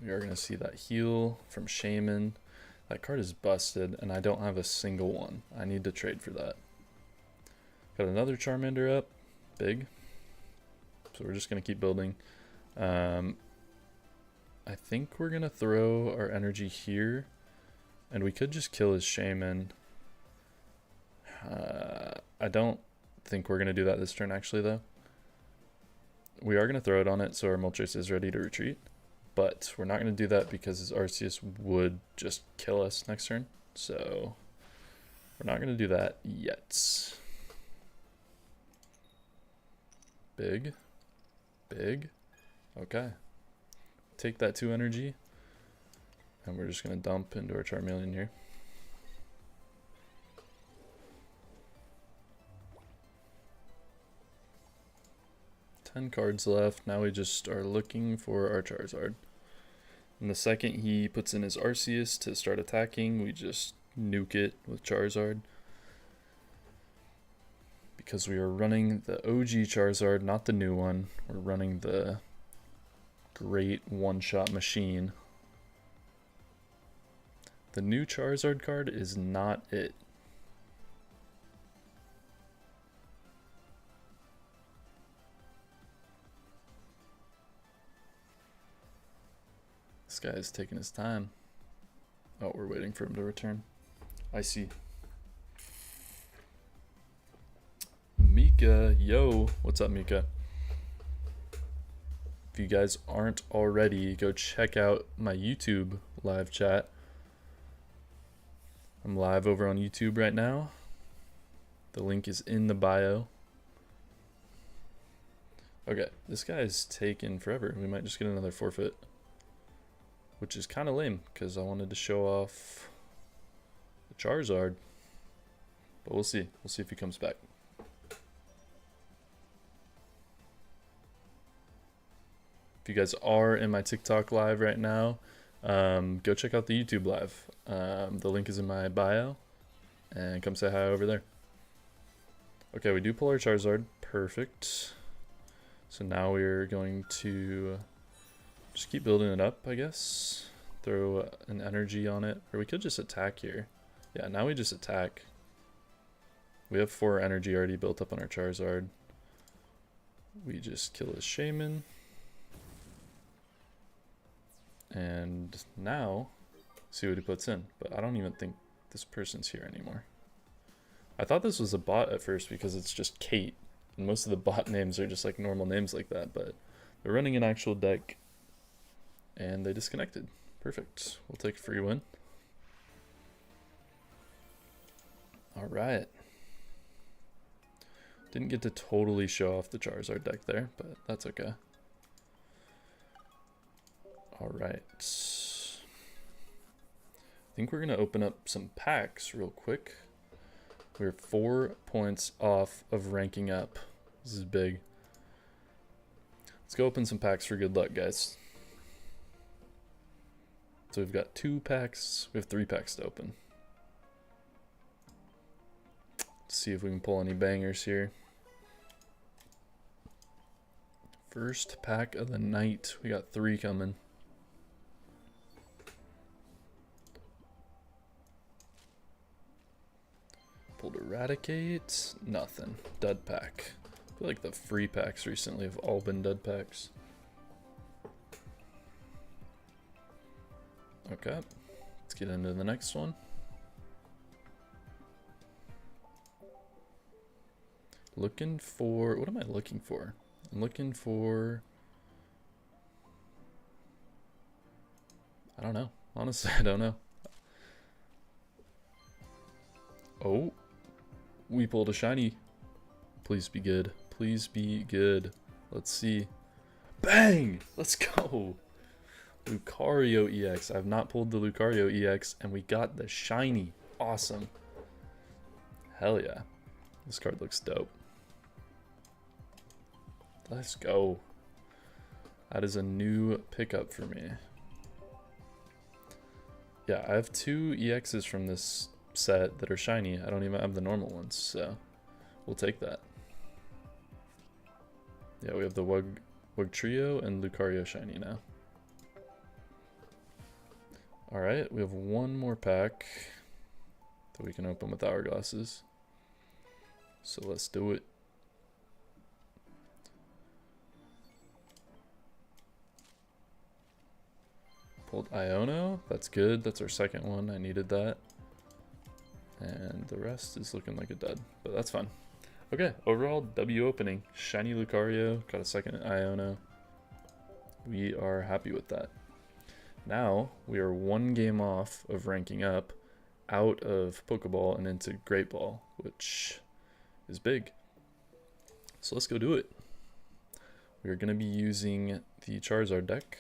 We are going to see that heal from Shaman. That card is busted, and I don't have a single one. I need to trade for that. Got another Charmander up. Big. So we're just going to keep building. I think we're going to throw our energy here. And we could just kill his Shaman. I don't think we're going to do that this turn, actually, though. We are going to throw it on it, so our Moltres is ready to retreat. But we're not going to do that because his Arceus would just kill us next turn. So we're not going to do that yet. Big. Big. Okay. Take that 2 energy. And we're just going to dump into our Charmeleon here. Cards left. Now we just are looking for our Charizard. And the second he puts in his Arceus to start attacking, we just nuke it with Charizard. Because we are running the OG Charizard, not the new one. We're running the great one-shot machine. The new Charizard card is not it. This guy is taking his time. Oh, we're waiting for him to return. I see. Mika, yo, what's up, Mika? If you guys aren't already, go check out my YouTube live chat. I'm live over on YouTube right now. The link is in the bio. Okay, this guy is taking forever. We might just get another forfeit. Which is kind of lame, because I wanted to show off the Charizard. But we'll see. We'll see if he comes back. If you guys are in my TikTok live right now, go check out the YouTube live. The link is in my bio. And come say hi over there. Okay, we do pull our Charizard. Perfect. So now we're going to just keep building it up, I guess. Throw an energy on it. Or we could just attack here. Yeah, now we just attack. We have 4 energy already built up on our Charizard. We just kill his Shaman. And now, see what he puts in. But I don't even think this person's here anymore. I thought this was a bot at first because it's just Kate. And most of the bot names are just like normal names like that. But they're running an actual deck. And they disconnected. Perfect. We'll take a free win. Alright. Didn't get to totally show off the Charizard deck there, but that's okay. Alright. I think we're going to open up some packs real quick. We're 4 points off of ranking up. This is big. Let's go open some packs for good luck, guys. So we've got 2 packs. We have 3 packs to open. Let's see if we can pull any bangers here. First pack of the night. We got 3 coming. Pulled Eradicate. Nothing. Dud pack. I feel like the free packs recently have all been dud packs. Okay, let's get into the next one. Looking for, what am I looking for? I'm looking for, I don't know. Honestly, I don't know. Oh, we pulled a shiny. Please be good. Please be good. Let's see. Bang! Let's go. Lucario EX. I've not pulled the Lucario EX, and we got the shiny. Awesome. Hell yeah. This card looks dope. Let's go. That is a new pickup for me. Yeah, I have 2 EXs from this set that are shiny. I don't even have the normal ones, so we'll take that. Yeah, we have the Wug Trio and Lucario shiny now. Alright, we have 1 more pack that we can open with hourglasses. So let's do it. Pulled Iono. That's good. That's our second one. I needed that. And the rest is looking like a dud, but that's fine. Okay, overall W opening. Shiny Lucario. Got a second Iono. We are happy with that. Now we are one game off of ranking up out of Pokeball and into Great Ball, which is big. So let's go do it. We're going to be using the Charizard deck.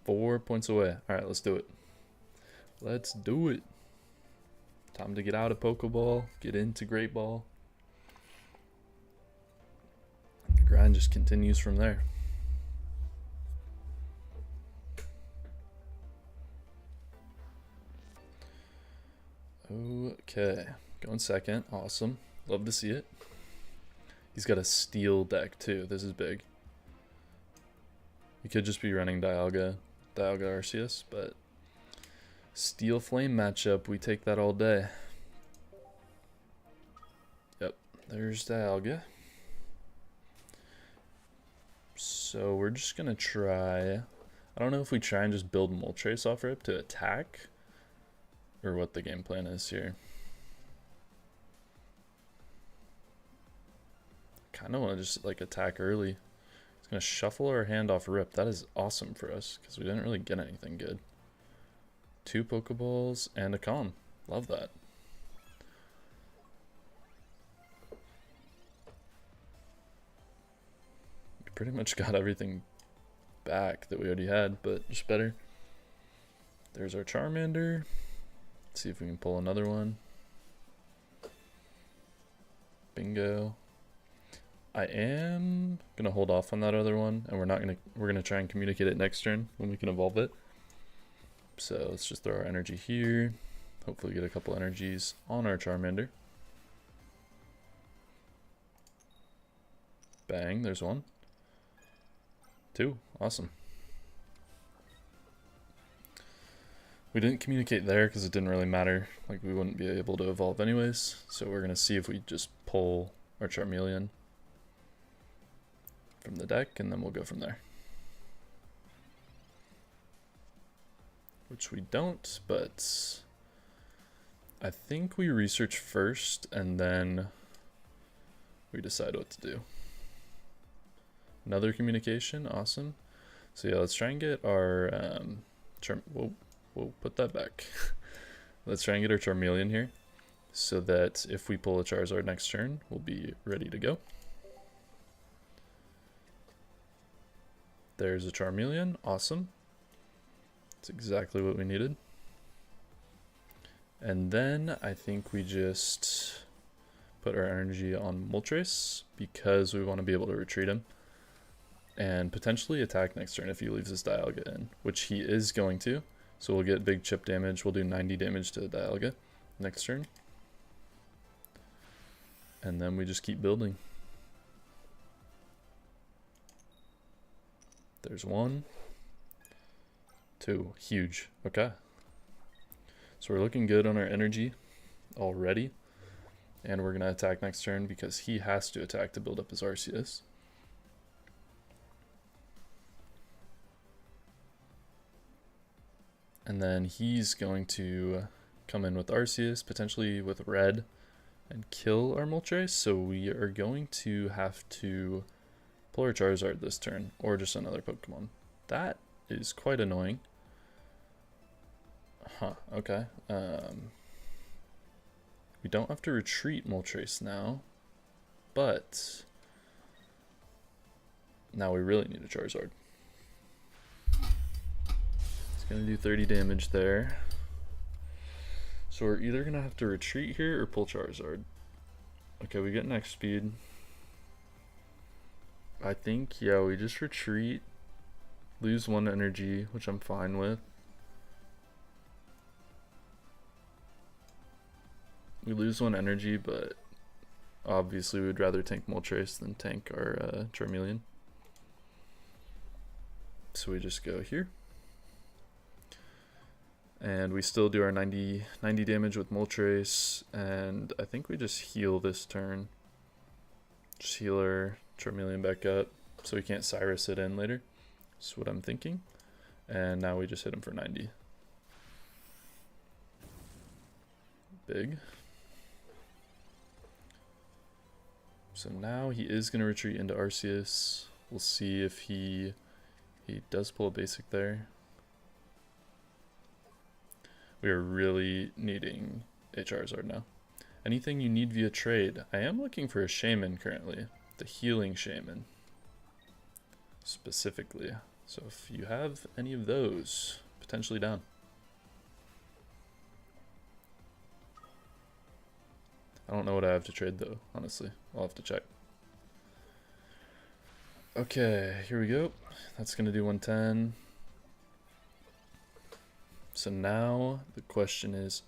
4 points away. Alright, let's do it. Let's do it. Time to get out of Pokeball, get into Great Ball. The grind just continues from there. Okay, going second. Awesome. Love to see it. He's got a steel deck too. This is big. You could just be running Dialga Arceus, but Steel Flame matchup, we take that all day. Yep, there's Dialga. So we're just gonna try. I don't know if we try and just build Moltres off rip to attack, or what the game plan is here. Kind of want to just like attack early. It's gonna shuffle our hand off rip. That is awesome for us because we didn't really get anything good. 2 Pokeballs and a Calm. Love that. We pretty much got everything back that we already had, but just better. There's our Charmander. Let's see if we can pull another one. Bingo. I am gonna hold off on that other one, and we're gonna try and communicate it next turn when we can evolve it. So let's just throw our energy here. Hopefully get a couple energies on our Charmander. Bang, there's 1. 2, awesome. We didn't communicate there because it didn't really matter. Like, we wouldn't be able to evolve anyways. So we're gonna see if we just pull our Charmeleon from the deck, and then we'll go from there. Which we don't, but I think we research first and then we decide what to do. Another communication, awesome. So yeah, let's try and get our whoa, put that back. Let's try and get our Charmeleon here so that if we pull a Charizard next turn, we'll be ready to go. There's a Charmeleon, awesome. That's exactly what we needed. And then I think we just put our energy on Moltres because we want to be able to retreat him and potentially attack next turn if he leaves his Dialga in, which he is going to. So we'll get big chip damage. We'll do 90 damage to the Dialga next turn. And then we just keep building. There's 1. 2, huge. Okay. So we're looking good on our energy already. And we're going to attack next turn because he has to attack to build up his Arceus. And then he's going to come in with Arceus, potentially with red, and kill our Moltres. So we are going to have to pull our Charizard this turn, or just another Pokemon. That is quite annoying. Huh, okay. We don't have to retreat Moltres now, but now we really need a Charizard. It's gonna do 30 damage there. So we're either gonna have to retreat here or pull Charizard. Okay, we get next speed. I think, yeah, we just retreat, lose 1 energy, which I'm fine with. We lose 1 energy, but obviously we'd rather tank Moltres than tank our Charmeleon. So we just go here. And we still do our 90 damage with Moltres, and I think we just heal this turn. Just heal our Charmeleon back up so we can't Cyrus it in later. That's what I'm thinking. And now we just hit him for 90. Big. So now he is going to retreat into Arceus. We'll see if he He does pull a basic there. We are really needing a Charizard now. Anything you need via trade. I am looking for a Shaman currently. The healing Shaman. Specifically. So if you have any of those, potentially down. I don't know what I have to trade though, honestly. I'll have to check. Okay, here we go. That's gonna do 110. So now the question is,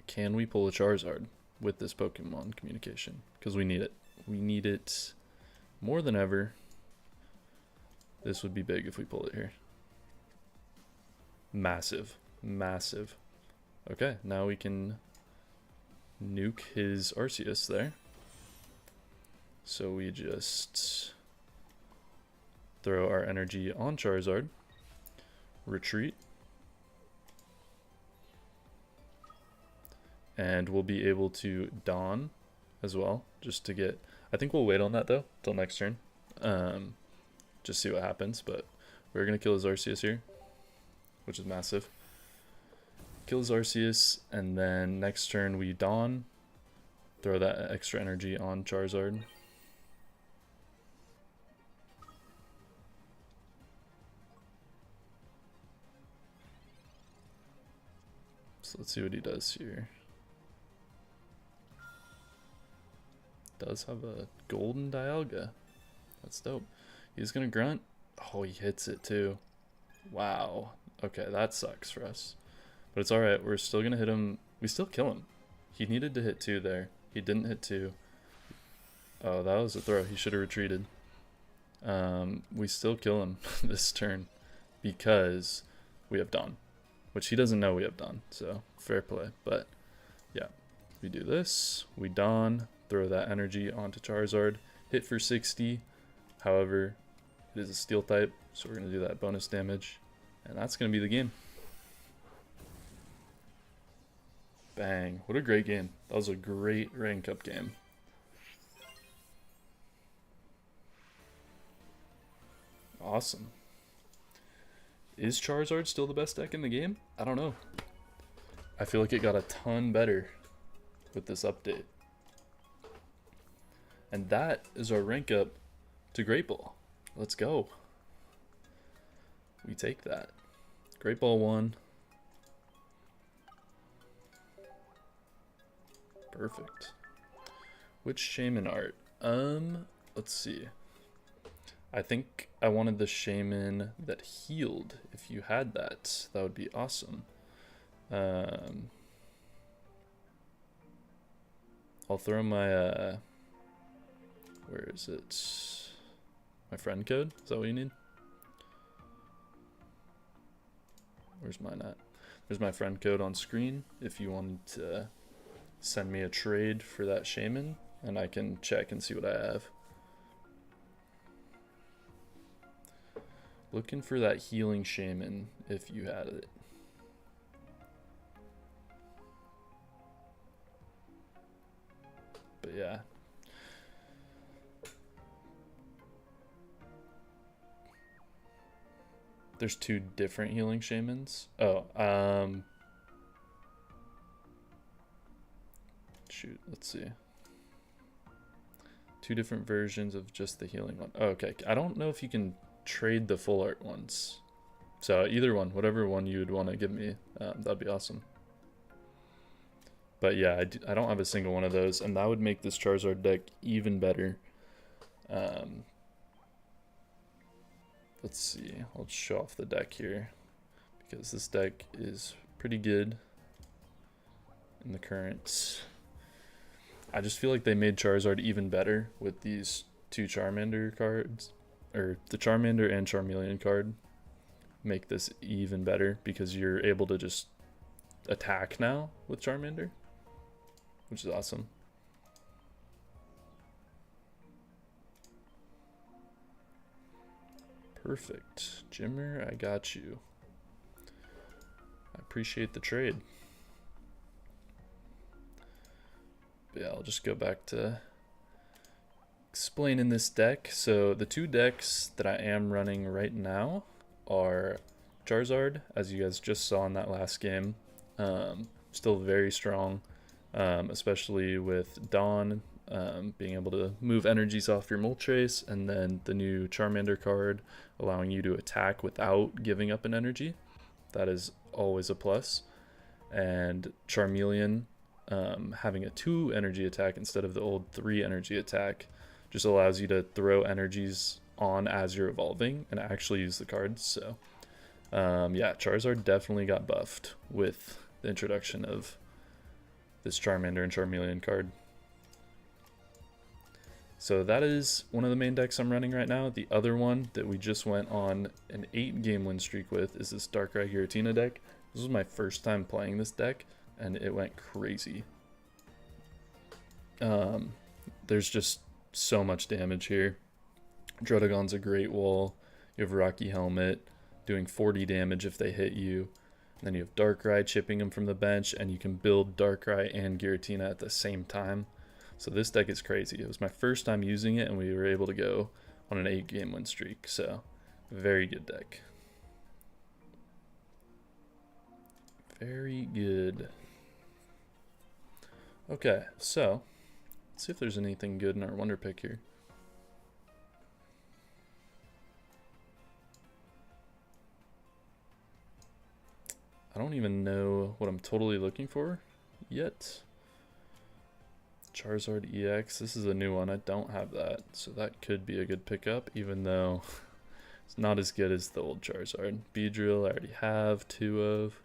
can we pull a Charizard with this Pokemon communication? Because we need it. We need it more than ever. This would be big if we pull it here. Massive. Massive. Okay, now we can nuke his Arceus there. So we just throw our energy on Charizard. Retreat. And we'll be able to Dawn as well, just to get... I think we'll wait on that though, till next turn. Just see what happens, but we're going to kill his Arceus here, which is massive. Kill his Arceus, and then next turn we Dawn, throw that extra energy on Charizard. So let's see what he does here. Does have a golden Dialga. That's dope. He's gonna grunt. Oh, he hits it too. Wow. Okay, that sucks for us. But it's alright. We're still gonna hit him. We still kill him. He needed to hit 2 there. He didn't hit 2. Oh, that was a throw. He should have retreated. We still kill him this turn because we have Dawn, which he doesn't know we have Dawn. So fair play. But yeah, we do this. We Dawn. Throw that energy onto Charizard. Hit for 60. However, it is a steel type, so we're going to do that bonus damage. And that's going to be the game. Bang. What a great game. That was a great rank up game. Awesome. Is Charizard still the best deck in the game? I don't know. I feel like it got a ton better with this update. And that is our rank up to Great Ball. Let's go. We take that. Great Ball 1. Perfect. Which Shaman art? Let's see. I think I wanted the Shaman that healed. If you had that, that would be awesome. I'll throw my where is it? My friend code? Is that what you need? Where's mine at? There's my friend code on screen if you wanted to send me a trade for that Shaman, and I can check and see what I have. Looking for that healing Shaman if you had it. But yeah. There's 2 different healing Shamans. Oh, shoot, let's see. 2 different versions of just the healing one. Oh, okay, I don't know if you can trade the full art ones. So either one, whatever one you would want to give me, that'd be awesome. But yeah, I don't have a single one of those, and that would make this Charizard deck even better. Let's see, I'll show off the deck here, because this deck is pretty good in the current. I just feel like they made Charizard even better with these 2 Charmander cards, or the Charmander and Charmeleon card make this even better because you're able to just attack now with Charmander, which is awesome. Perfect. Jimmer, I got you. I appreciate the trade. But yeah, I'll just go back to explaining this deck. So the 2 decks that I am running right now are Charizard, as you guys just saw in that last game. Still very strong, especially with Dawn being able to move energies off your Moltres, and then the new Charmander card allowing you to attack without giving up an energy. That is always a plus. And Charmeleon having a 2 energy attack instead of the old 3 energy attack just allows you to throw energies on as you're evolving and actually use the cards. So yeah, Charizard definitely got buffed with the introduction of this Charmander and Charmeleon card. So that is one of the main decks I'm running right now. The other one that we just went on an 8-game win streak with is this Darkrai Giratina deck. This was my first time playing this deck, and it went crazy. There's just so much damage here. Druddigon's a great wall. You have Rocky Helmet doing 40 damage if they hit you. And then you have Darkrai chipping them from the bench, and you can build Darkrai and Giratina at the same time. So this deck is crazy. It was my first time using it, and we were able to go on an 8-game win streak. So very good deck. Very good. Okay, so let's see if there's anything good in our Wonder Pick here. I don't even know what I'm totally looking for yet. Charizard EX, this is a new one. I don't have that, so that could be a good pickup, even though it's not as good as the old Charizard. Beedrill, I already have 2 of.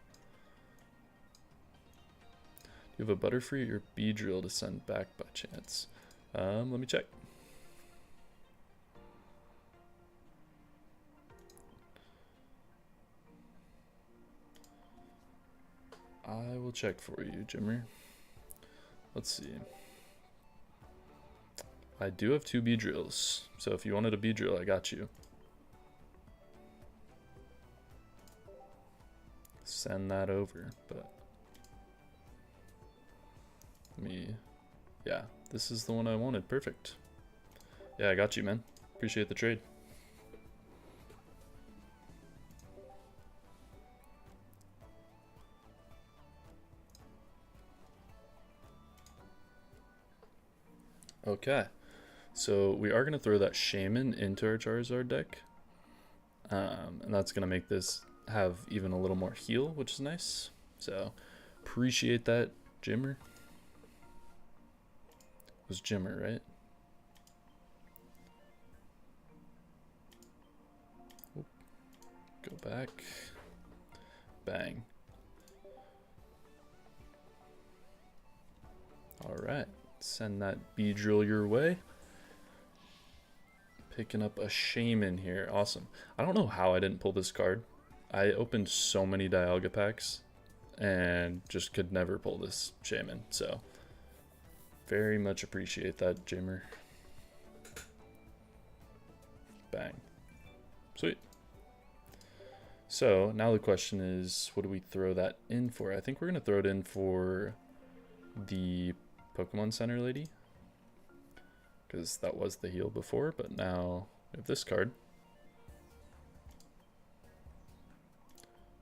Do you have a Butterfree or Beedrill to send back by chance? Let me check. I will check for you, Jimmer. Let's see. I do have 2 Beedrills, so if you wanted a Beedrill, I got you. Send that over, but yeah, this is the one I wanted. Perfect. Yeah, I got you, man. Appreciate the trade. Okay, so we are going to throw that Shaman into our Charizard deck, and that's going to make this have even a little more heal, which is nice. So appreciate that, Jimmer. It was Jimmer, right? Oop. Go back. Bang. All right. Send that Beedrill your way. Picking up a Shaman here. Awesome. I don't know how I didn't pull this card. I opened so many Dialga packs and just could never pull this Shaman. So very much appreciate that, Jimmer. Bang. Sweet. So now the question is, what do we throw that in for? I think we're going to throw it in for the Pokemon Center lady, because that was the heal before, but now we have this card.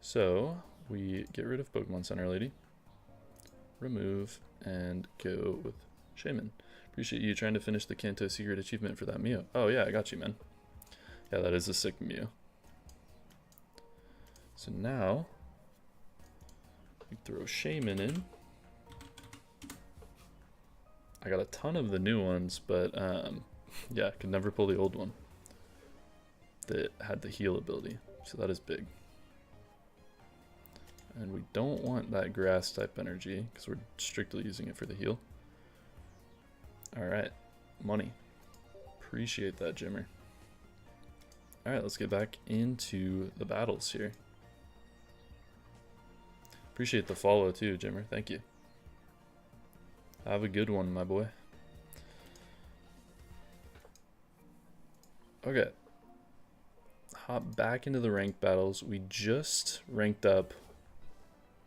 So we get rid of Pokemon Center lady, remove, and go with Shaman. Appreciate you trying to finish the Kanto secret achievement for that Mew. Oh yeah, I got you, man. Yeah, that is a sick Mew. So now we throw Shaman in. I got a ton of the new ones, but yeah, I could never pull the old one that had the heal ability, so that is big. And we don't want that grass type energy because we're strictly using it for the heal. Alright, money. Appreciate that, Jimmer. Alright, let's get back into the battles here. Appreciate the follow too, Jimmer. Thank you. Have a good one, my boy. Okay. Hop back into the ranked battles. We just ranked up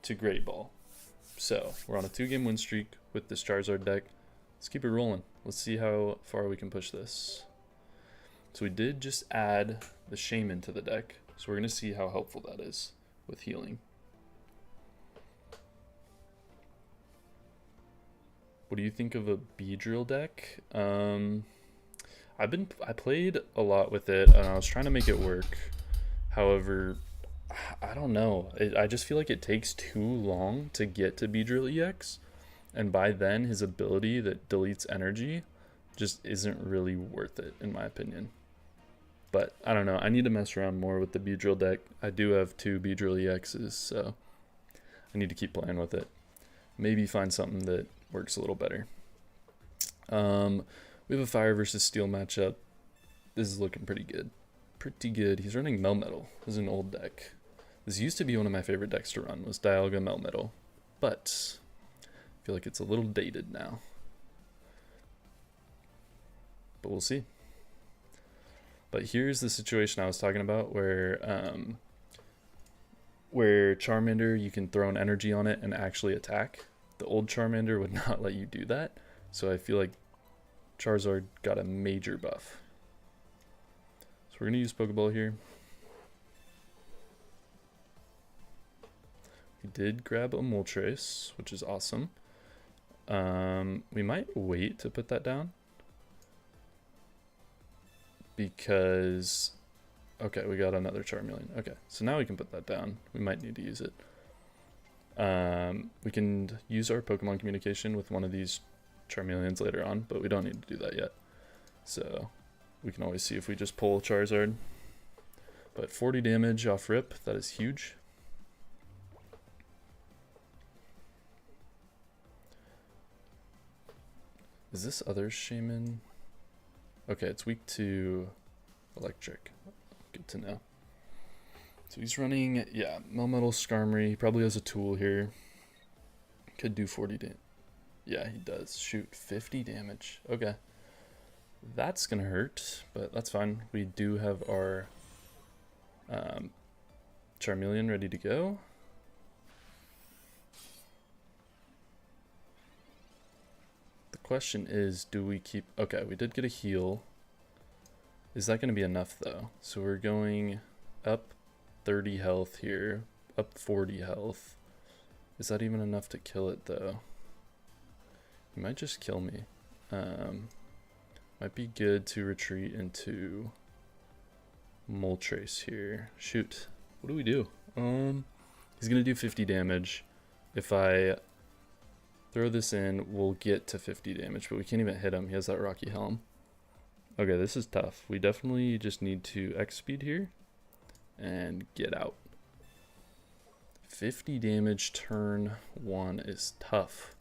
to Great Ball. So, we're on a 2-game win streak with this Charizard deck. Let's keep it rolling. Let's see how far we can push this. So we did just add the Shaman to the deck. So we're going to see how helpful that is with healing. What do you think of a Beedrill deck? I played a lot with it and I was trying to make it work. However, I don't know. I just feel like it takes too long to get to Beedrill EX, and by then his ability that deletes energy just isn't really worth it in my opinion. But I don't know. I need to mess around more with the Beedrill deck. I do have 2 Beedrill EXs, so I need to keep playing with it. Maybe find something that works a little better. We have a fire versus steel matchup. This is looking pretty good. Pretty good. He's running Melmetal. This is an old deck. This used to be one of my favorite decks to run, was Dialga Melmetal. But I feel like it's a little dated now. But we'll see. But here's the situation I was talking about where Charmander, you can throw an energy on it and actually attack. The old Charmander would not let you do that. So I feel like Charizard got a major buff. So we're going to use Pokeball here. We did grab a Moltres, which is awesome. We might wait to put that down. Because, okay, we got another Charmeleon. Okay, so now we can put that down. We might need to use it. We can use our Pokemon communication with one of these Charmeleons later on, but we don't need to do that yet. So we can always see if we just pull Charizard. But 40 damage off rip, that is huge. Is this other Shaman? Okay, it's weak to electric. Good to know. So he's running, yeah, Melmetal, Skarmory. He probably has a tool here. Could do 40 damage. Yeah, he does. Shoot, 50 damage. Okay. That's going to hurt, but that's fine. We do have our Charmeleon ready to go. The question is, do we keep... Okay, we did get a heal. Is that going to be enough, though? So we're going up 30 health here, up 40 health. Is that even enough to kill it, though? He might just kill me. Might be good to retreat into Moltres here. Shoot. What do we do? He's going to do 50 damage. If I throw this in, we'll get to 50 damage, but we can't even hit him. He has that Rocky Helm. Okay, this is tough. We definitely just need to X-speed here and get out. 50 damage turn 1 is tough.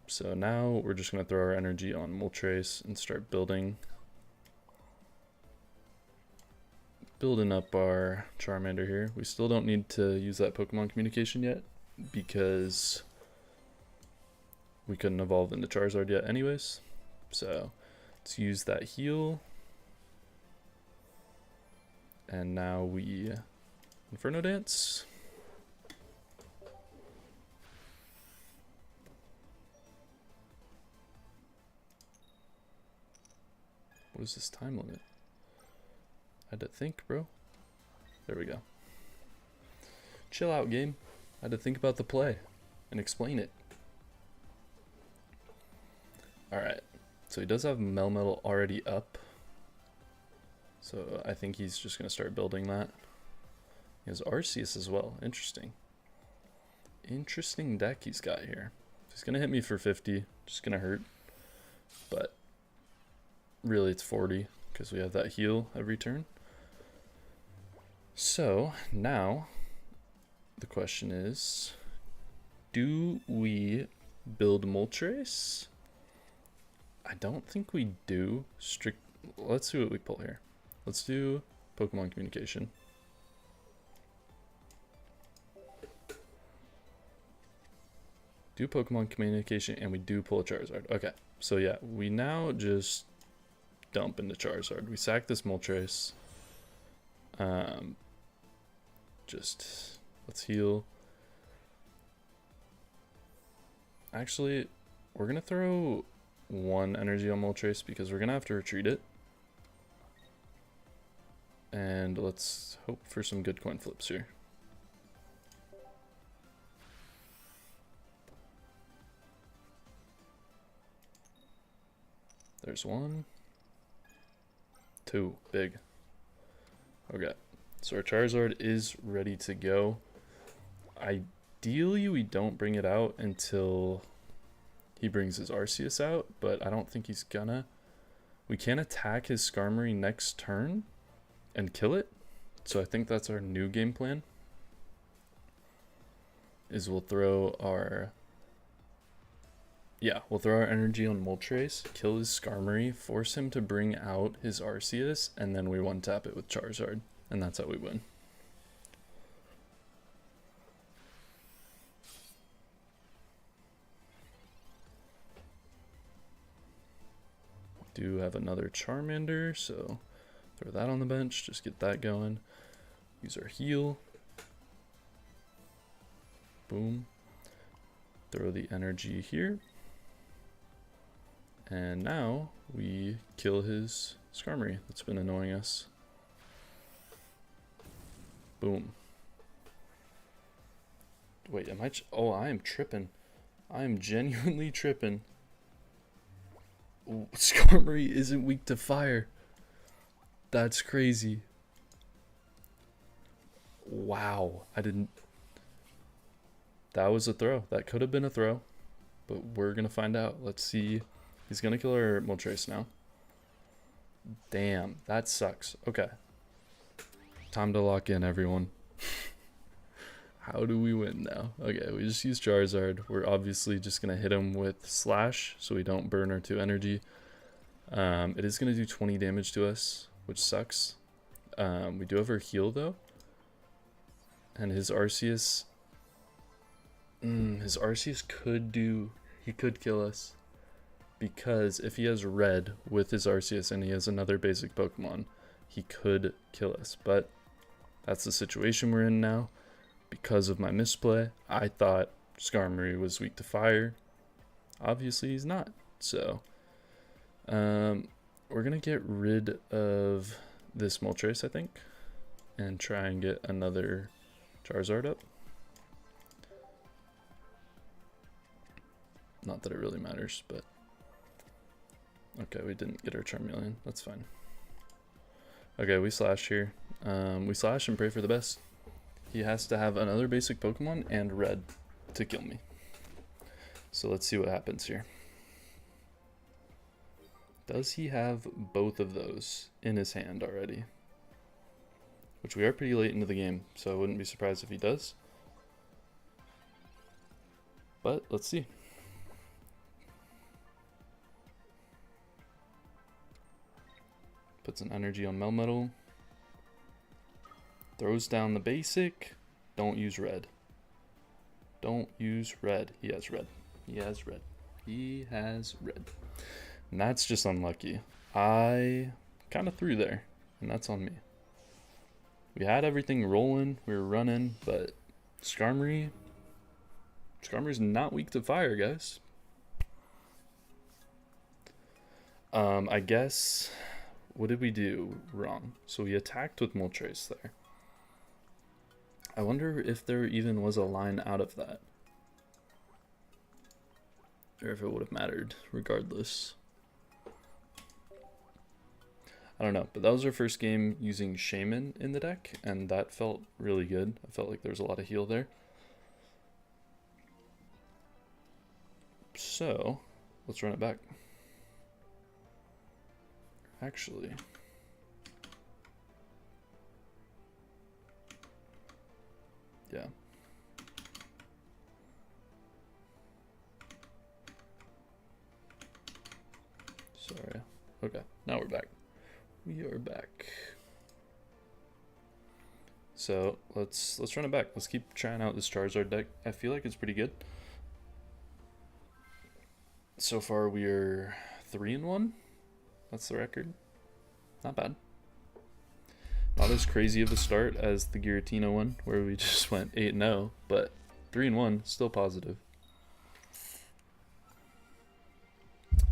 So now we're just going to throw our energy on Moltres and start building up our Charmander here. We still don't need to use that Pokemon communication yet because we couldn't evolve into Charizard yet anyways. So let's use that heal. And now we Inferno Dance. What is this time limit? I had to think, bro. There we go. Chill out, game. I had to think about the play and explain it. Alright. So he does have Melmetal already up. So I think he's just going to start building that. He has Arceus as well. Interesting. Interesting deck he's got here. He's going to hit me for 50. Just going to hurt. But really it's 40 because we have that heal every turn. So now the question is, do we build Moltres? I don't think we do. Let's see what we pull here. Let's do Pokemon communication. Do Pokemon communication and we do pull a Charizard. Okay, so yeah, we now just dump into Charizard. We sack this Moltres. Just let's heal. Actually, we're gonna throw one energy on Moltres because we're gonna have to retreat it. And let's hope for some good coin flips here. There's 1, 2, big. Okay, so our Charizard is ready to go. Ideally, we don't bring it out until he brings his Arceus out, but I don't think he's gonna. We can attack his Skarmory next turn and kill it. So I think that's our new game plan. Is we'll throw our energy on Moltres, kill his Skarmory, force him to bring out his Arceus, and then we one tap it with Charizard, and that's how we win. Do have another Charmander, so throw that on the bench, just get that going. Use our heal. Boom. Throw the energy here. And now we kill his Skarmory that's been annoying us. Boom. Wait, am I? Oh, I am tripping. I am genuinely tripping. Ooh, Skarmory isn't weak to fire. That's crazy. Wow, I didn't. That was a throw. That could have been a throw, but we're gonna find out. Let's see. He's gonna kill our Moltres now. Damn, that sucks. Okay. Time to lock in, everyone. How do we win now? Okay, we just use Charizard. We're obviously just gonna hit him with Slash so we don't burn our 2 energy. It is gonna do 20 damage to us, which sucks. We do have our heal though. And his Arceus could kill us. Because if he has red with his Arceus and he has another basic Pokemon, he could kill us. But that's the situation we're in now. Because of my misplay, I thought Skarmory was weak to fire. Obviously he's not. So we're gonna get rid of this Moltres, I think, and try and get another Charizard up. Not that it really matters, but okay, we didn't get our Charmeleon. That's fine. Okay, we slash here. We slash and pray for the best. He has to have another basic Pokemon and red to kill me. So let's see what happens here. Does he have both of those in his hand already? Which we are pretty late into the game, so I wouldn't be surprised if he does. But let's see. Puts an energy on Melmetal. Throws down the basic. Don't use red. Don't use red. He has red. He has red. He has red. And that's just unlucky. I kind of threw there, and that's on me. We had everything rolling. We were running, but Skarmory's not weak to fire, guys. I guess, what did we do wrong? So we attacked with Moltres there. I wonder if there even was a line out of that. Or if it would have mattered, regardless. I don't know, but that was our first game using Shaman in the deck, and that felt really good. I felt like there was a lot of heal there. So, let's run it back. Actually, yeah. Sorry. Okay, now we're back. We are back. So let's run it back. Let's keep trying out this Charizard deck. I feel like it's pretty good. So far we are 3-1. That's the record. Not bad. Not as crazy of a start as the Giratina one, where we just went 8-0, but 3-1, still positive.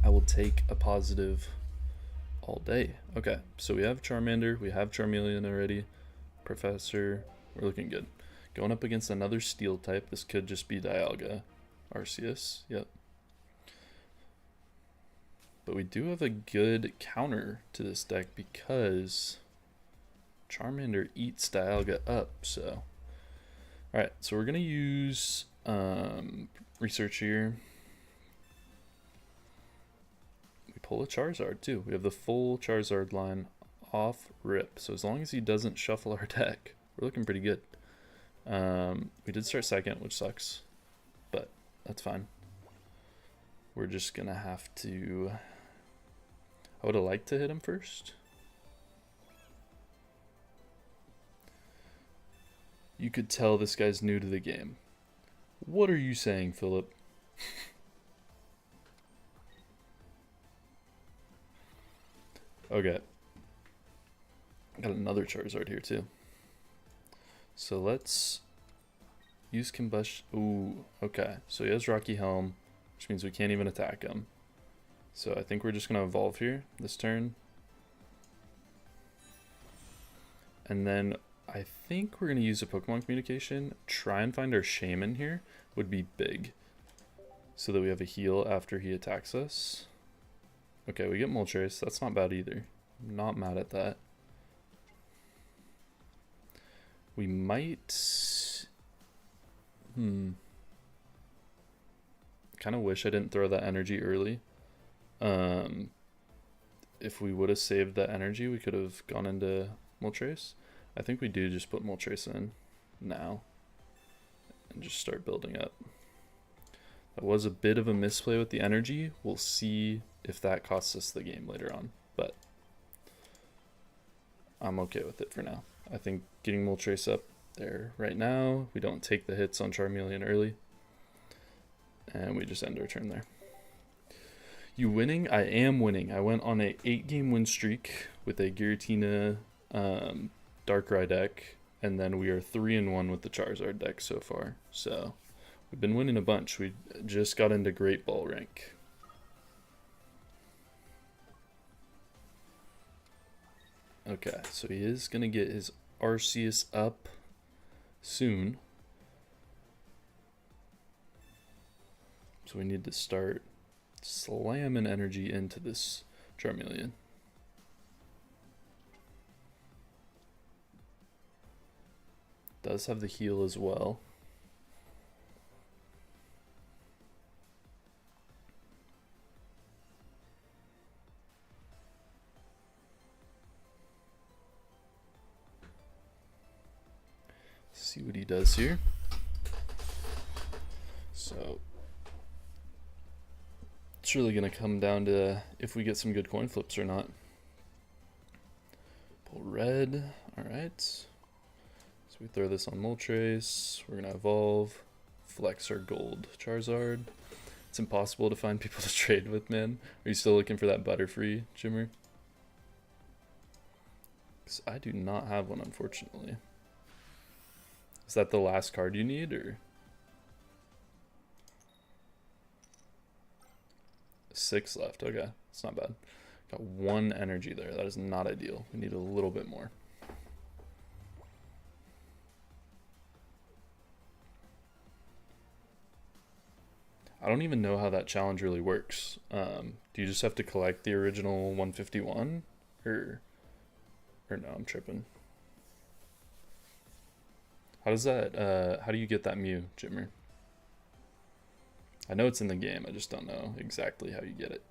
I will take a positive all day. Okay, so we have Charmander, we have Charmeleon already. Professor, we're looking good. Going up against another steel type. This could just be Dialga. Arceus, yep. But we do have a good counter to this deck because Charmander eats Dialga up, so. Alright, so we're going to use research here. We pull a Charizard too. We have the full Charizard line off rip. So as long as he doesn't shuffle our deck, we're looking pretty good. We did start second, which sucks, but that's fine. We're just going to have to... I would have liked to hit him first. You could tell this guy's new to the game. What are you saying, Philip? Okay. Got another Charizard here too. So let's use combustion. Ooh, okay. So he has Rocky Helm, which means we can't even attack him. So I think we're just gonna evolve here this turn. And then I think we're going to use a Pokemon communication. Try and find our Shaman here would be big. So that we have a heal after he attacks us. Okay, we get Moltres. That's not bad either. I'm not mad at that. We might... kind of wish I didn't throw that energy early. If we would have saved that energy, we could have gone into Moltres. I think we do just put Moltres in now and just start building up. That was a bit of a misplay with the energy. We'll see if that costs us the game later on, but I'm okay with it for now. I think getting Moltres up there right now, we don't take the hits on Charmeleon early, and we just end our turn there. You winning? I am winning. I went on a 8-game win streak with a Giratina Darkrai deck, and then we are 3-1 with the Charizard deck so far. So we've been winning a bunch. We just got into Great Ball rank. Okay, so he is gonna get his Arceus up soon. So we need to start slamming energy into this Charmeleon. Does have the heal as well. See what he does here. So it's really going to come down to if we get some good coin flips or not. Pull red. All right. So we throw this on Moltres. We're going to evolve. Flex our gold Charizard. It's impossible to find people to trade with, man. Are you still looking for that Butterfree, Jimmer? Because I do not have one, unfortunately. Is that the last card you need, or? 6 left, okay. It's not bad. Got 1 energy there. That is not ideal. We need a little bit more. I don't even know how that challenge really works. Do you just have to collect the original 151? Or no, I'm tripping. How does that, how do you get that Mew, Jimmer? I know it's in the game, I just don't know exactly how you get it.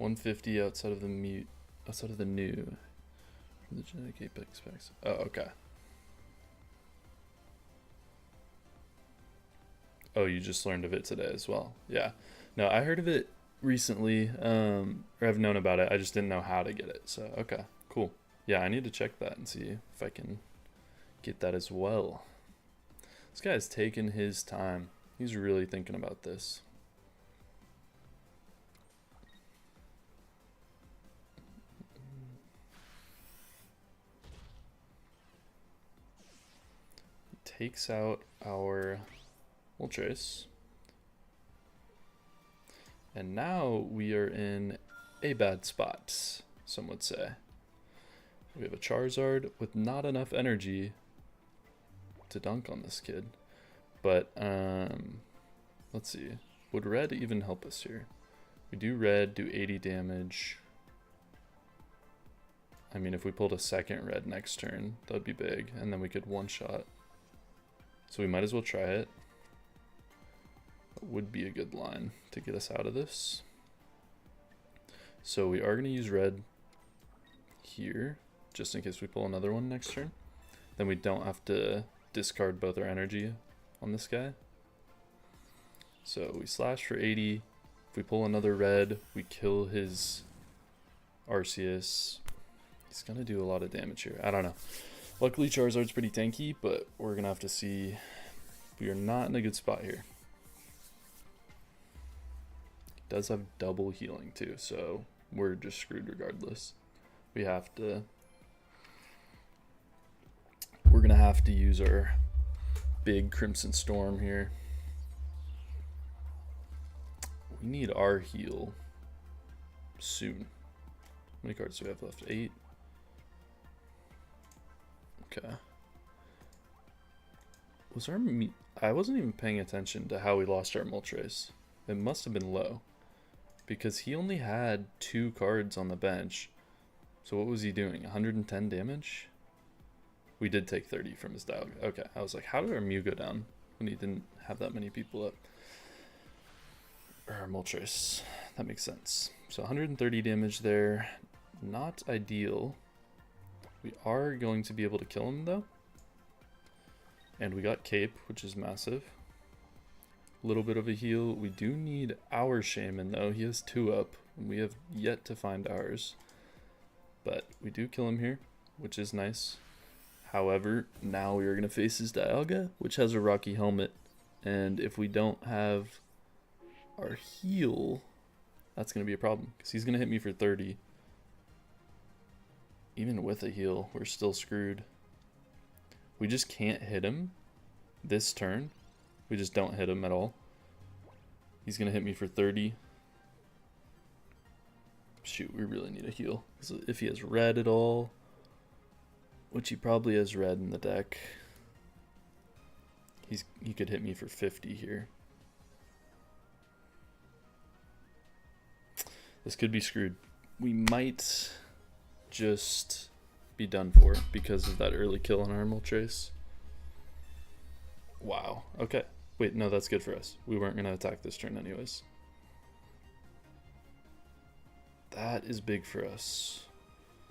$150 outside of the mute, outside of the new, from the genetic apex packs. Oh, okay. Oh, you just learned of it today as well. Yeah. No, I heard of it recently, or I've known about it. I just didn't know how to get it. So, okay, cool. Yeah, I need to check that and see if I can get that as well. This guy's taking his time. He's really thinking about this. takes out our Moltres. And now we are in a bad spot, some would say. We have a Charizard with not enough energy to dunk on this kid. But, let's see. Would red even help us here? We do red, do 80 damage. I mean, if we pulled a second red next turn, that would be big. And then we could one-shot. So we might as well try it. That would be a good line to get us out of this. So we are going to use red here, just in case we pull another one next turn. Then we don't have to discard both our energy on this guy. So we slash for 80. If we pull another red, we kill his Arceus. He's going to do a lot of damage here. I don't know. Luckily, Charizard's pretty tanky, but we're going to have to see. We are not in a good spot here. Does have double healing too, so we're just screwed regardless. We're gonna have to use our big Crimson Storm here. We need our heal soon. How many cards do we have left? 8. Okay. I wasn't even paying attention to how we lost our Moltres. It must have been low, because he only had 2 cards on the bench. So what was he doing? 110 damage? We did take 30 from his Dialga. Okay, I was like, how did our Mew go down when he didn't have that many people up? Or Moltres. That makes sense. So 130 damage there. Not ideal. We are going to be able to kill him though. And we got Cape, which is massive. Little bit of a heal. We do need our Shaman though. He has 2 up. And we have yet to find ours. But we do kill him here, which is nice. However, now we are going to face his Dialga, which has a Rocky Helmet. And if we don't have our heal, that's going to be a problem. Because he's going to hit me for 30. Even with a heal, we're still screwed. We just can't hit him this turn. We just don't hit him at all. He's going to hit me for 30. Shoot, we really need a heal. So if he has red at all, which he probably has red in the deck, he could hit me for 50 here. This could be screwed. We might just be done for because of that early kill on our Moltres. Wow. Okay. Wait, no, that's good for us. We weren't going to attack this turn anyways. That is big for us.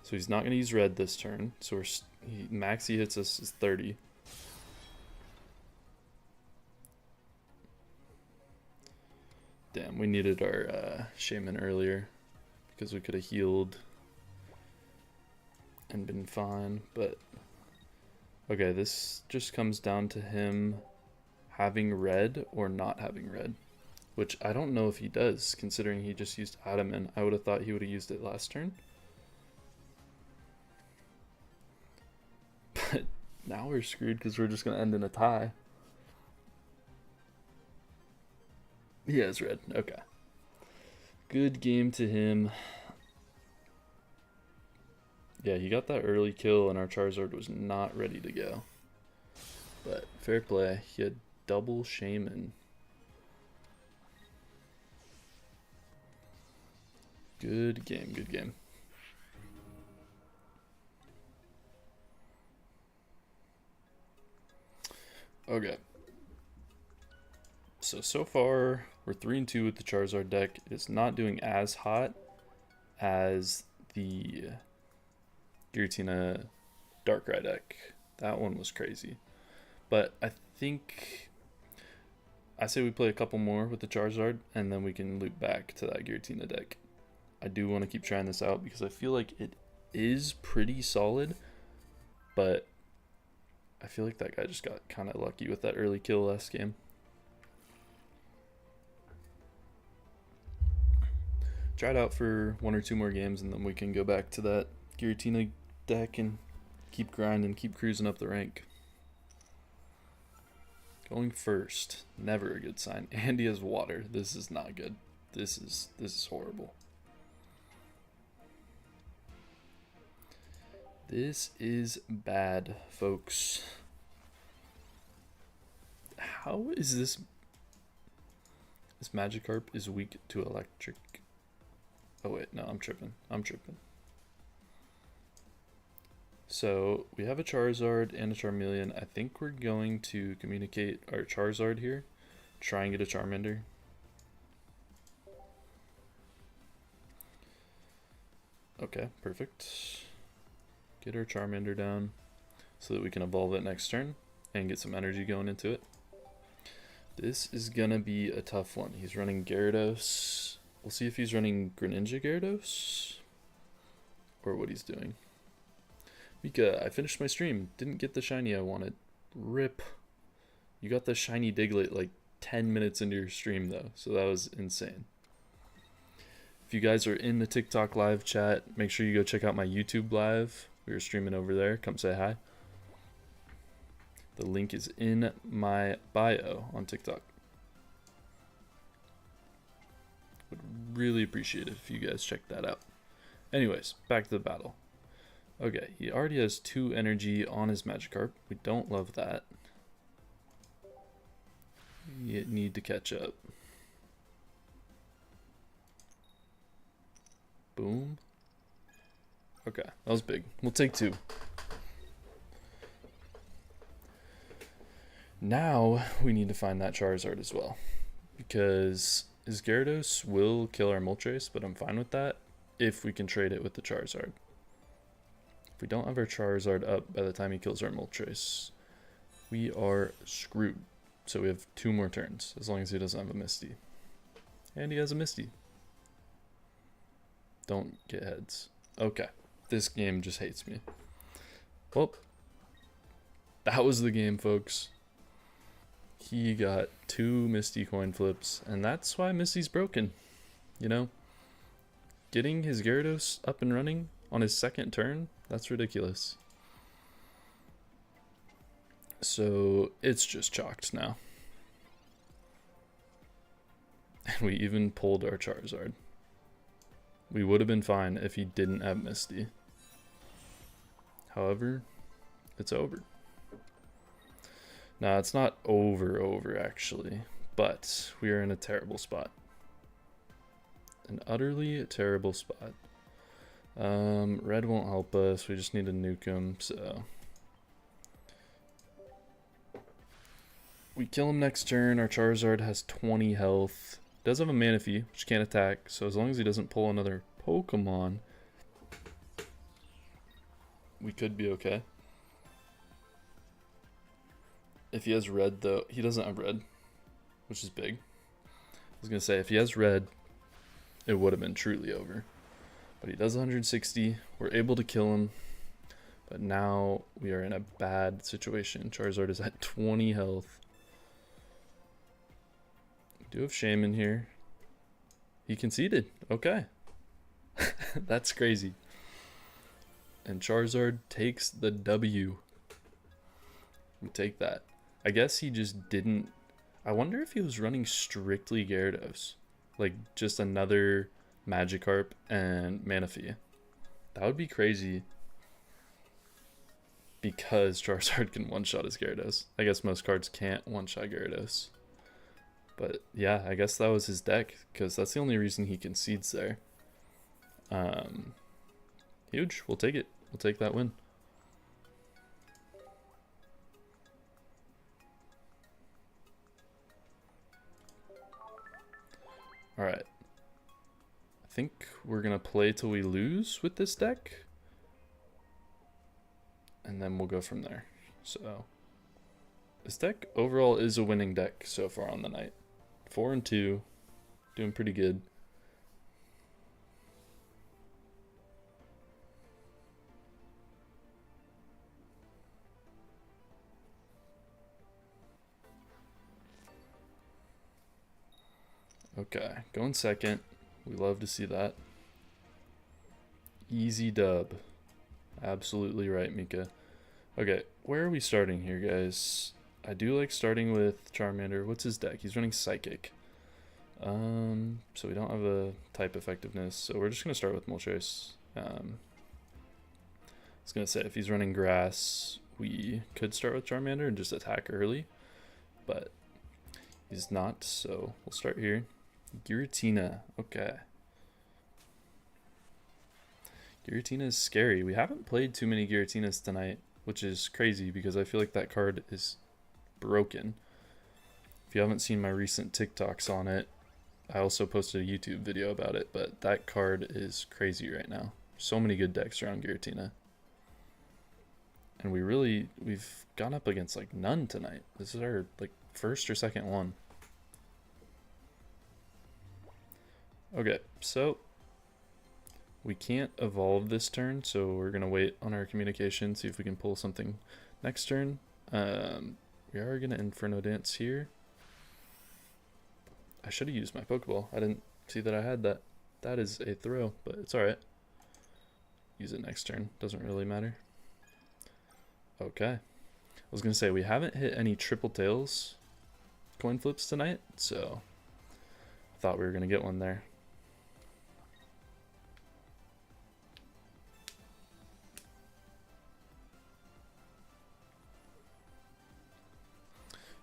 So he's not going to use red this turn. So max he hits us is 30. Damn, we needed our Shaman earlier because we could have healed and been fine. But okay, this just comes down to him having red or not having red, which I don't know if he does, considering he just used Adamant. I would have thought he would have used it last turn. But now we're screwed because we're just going to end in a tie. He has red. Okay. Good game to him. Yeah, he got that early kill and our Charizard was not ready to go. But fair play. He had double Shaman. Good game, good game. Okay. So far, we're 3-2 with the Charizard deck. It's not doing as hot as the Giratina Darkrai deck. That one was crazy. But I think I say we play a couple more with the Charizard, and then we can loop back to that Giratina deck. I do want to keep trying this out because I feel like it is pretty solid, but I feel like that guy just got kind of lucky with that early kill last game. Try it out for 1 or 2 more games, and then we can go back to that Giratina deck and keep grinding, keep cruising up the rank. Going first, never a good sign. And he has water. This is not good. This is horrible. This is bad, folks. How is this? This Magikarp is weak to electric. Oh wait, no, I'm tripping. So we have a Charizard and a Charmeleon. I think we're going to communicate our Charizard here. Try and get a Charmander. Okay, perfect. Get our Charmander down so that we can evolve it next turn and get some energy going into it. This is gonna be a tough one. He's running Gyarados. We'll see if he's running Greninja Gyarados or what he's doing. Mika, I finished my stream. Didn't get the shiny I wanted. Rip. You got the shiny Diglett like 10 minutes into your stream though, so that was insane. If you guys are in the TikTok live chat, make sure you go check out my YouTube live. We were streaming over there. Come say hi. The link is in my bio on TikTok. Would really appreciate it if you guys check that out. Anyways, back to the battle. Okay, he already has 2 energy on his Magikarp. We don't love that. You need to catch up. Boom. Okay, that was big. We'll take 2. Now we need to find that Charizard as well, because his Gyarados will kill our Moltres, but I'm fine with that if we can trade it with the Charizard. If we don't have our Charizard up by the time he kills our Moltres, we are screwed. So we have 2 more turns, as long as he doesn't have a Misty. And he has a Misty. Don't get heads. Okay, this game just hates me. Well, that was the game, folks. He got 2 Misty coin flips, and that's why Misty's broken. You know, getting his Gyarados up and running on his 2nd turn, that's ridiculous. So it's just chalked now. And we even pulled our Charizard. We would have been fine if he didn't have Misty. However, it's over. Nah, it's not over actually, but we are in a terrible spot. An utterly terrible spot. Red won't help us, we just need to nuke him, so. We kill him next turn, our Charizard has 20 health. Does have a Manaphy, which can't attack, so as long as he doesn't pull another Pokemon, we could be okay. If he has red though, he doesn't have red, which is big. I was gonna say, if he has red, it would have been truly over. But he does 160, we're able to kill him, but now we are in a bad situation. Charizard is at 20 health. We do have Shaman here. He conceded, okay. That's crazy. And Charizard takes the W. We take that. I guess he just didn't. I wonder if he was running strictly Gyarados, like just another Magikarp and Manaphy. That would be crazy, because Charizard can one-shot his Gyarados. I guess most cards can't one-shot Gyarados. But yeah, I guess that was his deck, because that's the only reason he concedes there. Huge. We'll take it. We'll take that win. Alright. I think we're going to play till we lose with this deck. And then we'll go from there. So, this deck overall is a winning deck so far on the night. 4-2. Doing pretty good. Okay, going second. We love to see that. Easy dub. Absolutely right, Mika. Okay, where are we starting here, guys? I do like starting with Charmander. What's his deck? He's running Psychic. So we don't have a type effectiveness, so we're just gonna start with Moltres. I was gonna say if he's running Grass, we could start with Charmander and just attack early, but he's not, so we'll start here. Giratina, okay. Giratina is scary. We haven't played too many Giratinas tonight, which is crazy because I feel like that card is broken. If you haven't seen my recent TikToks on it, I also posted a YouTube video about it, but that card is crazy right now. So many good decks around Giratina. And we've gone up against like none tonight. This is our like first or second one. Okay, so we can't evolve this turn, so we're gonna wait on our communication, see if we can pull something next turn. We are gonna Inferno Dance here. I should have used my Pokeball. I didn't see that I had that. That is a throw, but it's alright. Use it next turn. Doesn't really matter. Okay. I was going to say, we haven't hit any triple tails coin flips tonight, so I thought we were going to get one there.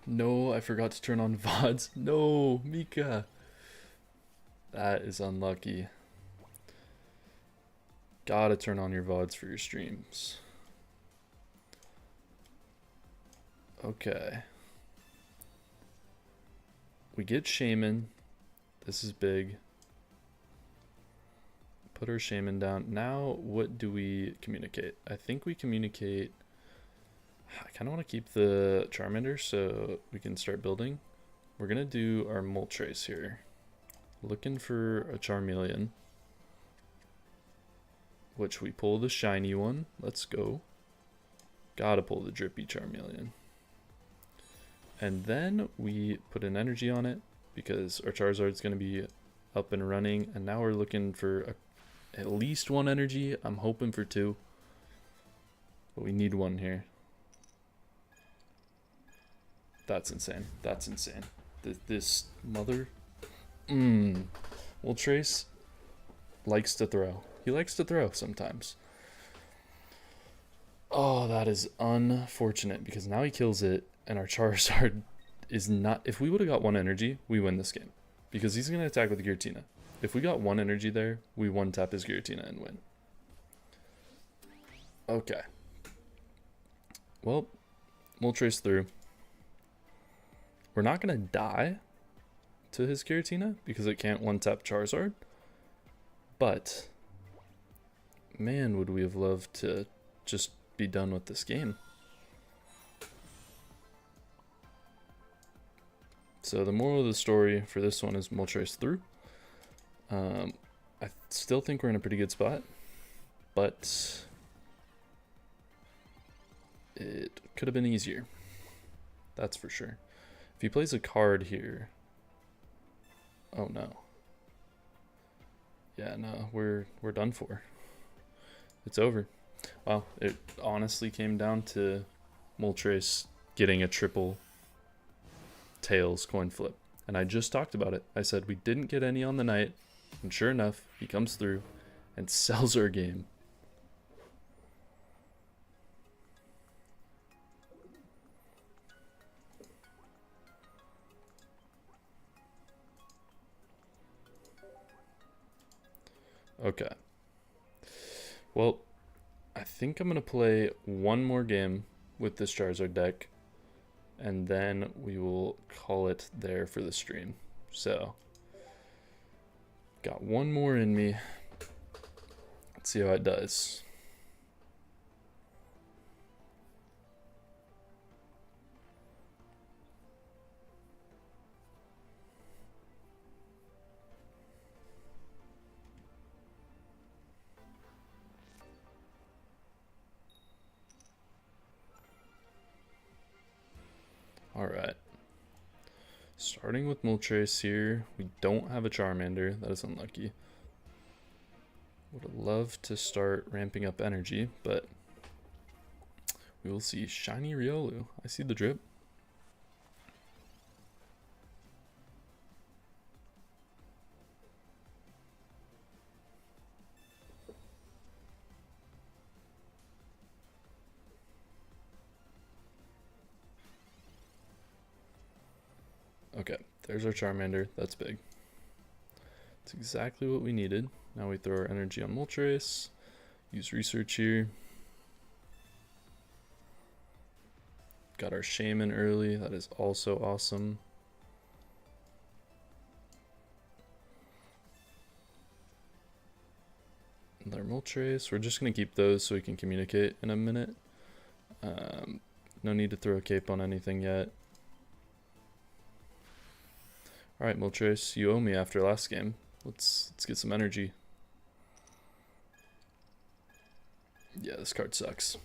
No, I forgot to turn on VODs. No, Mika. That is unlucky. Gotta turn on your VODs for your streams. Okay. We get Shaman. This is big. Put our Shaman down. Now, what do we communicate? I think we communicate... I kind of want to keep the Charmander so we can start building. We're going to do our Moltres here. Looking for a Charmeleon. Which we pull the shiny one. Let's go. Gotta pull the drippy Charmeleon. And then we put an energy on it because our Charizard's going to be up and running. And now we're looking for at least one energy. I'm hoping for two. But we need one here. That's insane. That's insane. This mother... Moltres likes to throw. He likes to throw sometimes. Oh, that is unfortunate because now he kills it and our Charizard is not... If we would have got one energy, we win this game. Because he's going to attack with Giratina. If we got one energy there, we one-tap his Giratina and win. Okay. Well, Moltres through. We're not going to die to his Giratina because it can't one-tap Charizard. But, man, would we have loved to just be done with this game. So the moral of the story for this one is Moltres through. I still think we're in a pretty good spot, but it could have been easier. That's for sure. If he plays a card here, oh no. Yeah, no, we're done for. It's over. Well, it honestly came down to Moltres getting a triple tails coin flip. And I just talked about it. I said we didn't get any on the night, and sure enough, he comes through and sells our game. Okay. Well, I think I'm going to play one more game with this Charizard deck, and then we will call it there for the stream. So, got one more in me. Let's see how it does. Alright. Starting with Moltres here. We don't have a Charmander. That is unlucky. Would have loved to start ramping up energy, but we will see. Shiny Riolu. I see the drip. Okay, there's our Charmander. That's big. That's exactly what we needed. Now we throw our energy on Moltres. Use research here. Got our Shaman early. That is also awesome. And our Moltres. We're just going to keep those so we can communicate in a minute. No need to throw a cape on anything yet. Alright, Moltres, you owe me after last game. Let's get some energy. Yeah, this card sucks.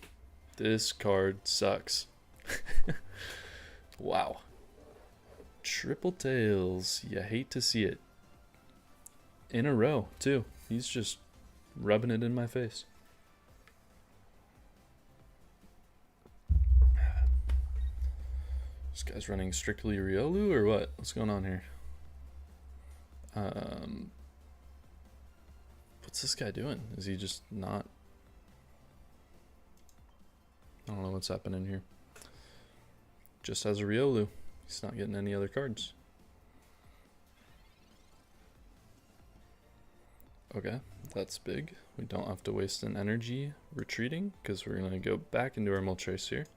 This card sucks. Wow. Triple tails. You hate to see it. In a row, too. He's just rubbing it in my face. This guy's running strictly Riolu or what? What's going on here? What's this guy doing? Is he just not? I don't know what's happening here. Just has a Riolu. He's not getting any other cards. Okay, that's big. We don't have to waste an energy retreating because we're going to go back into our Moltres here.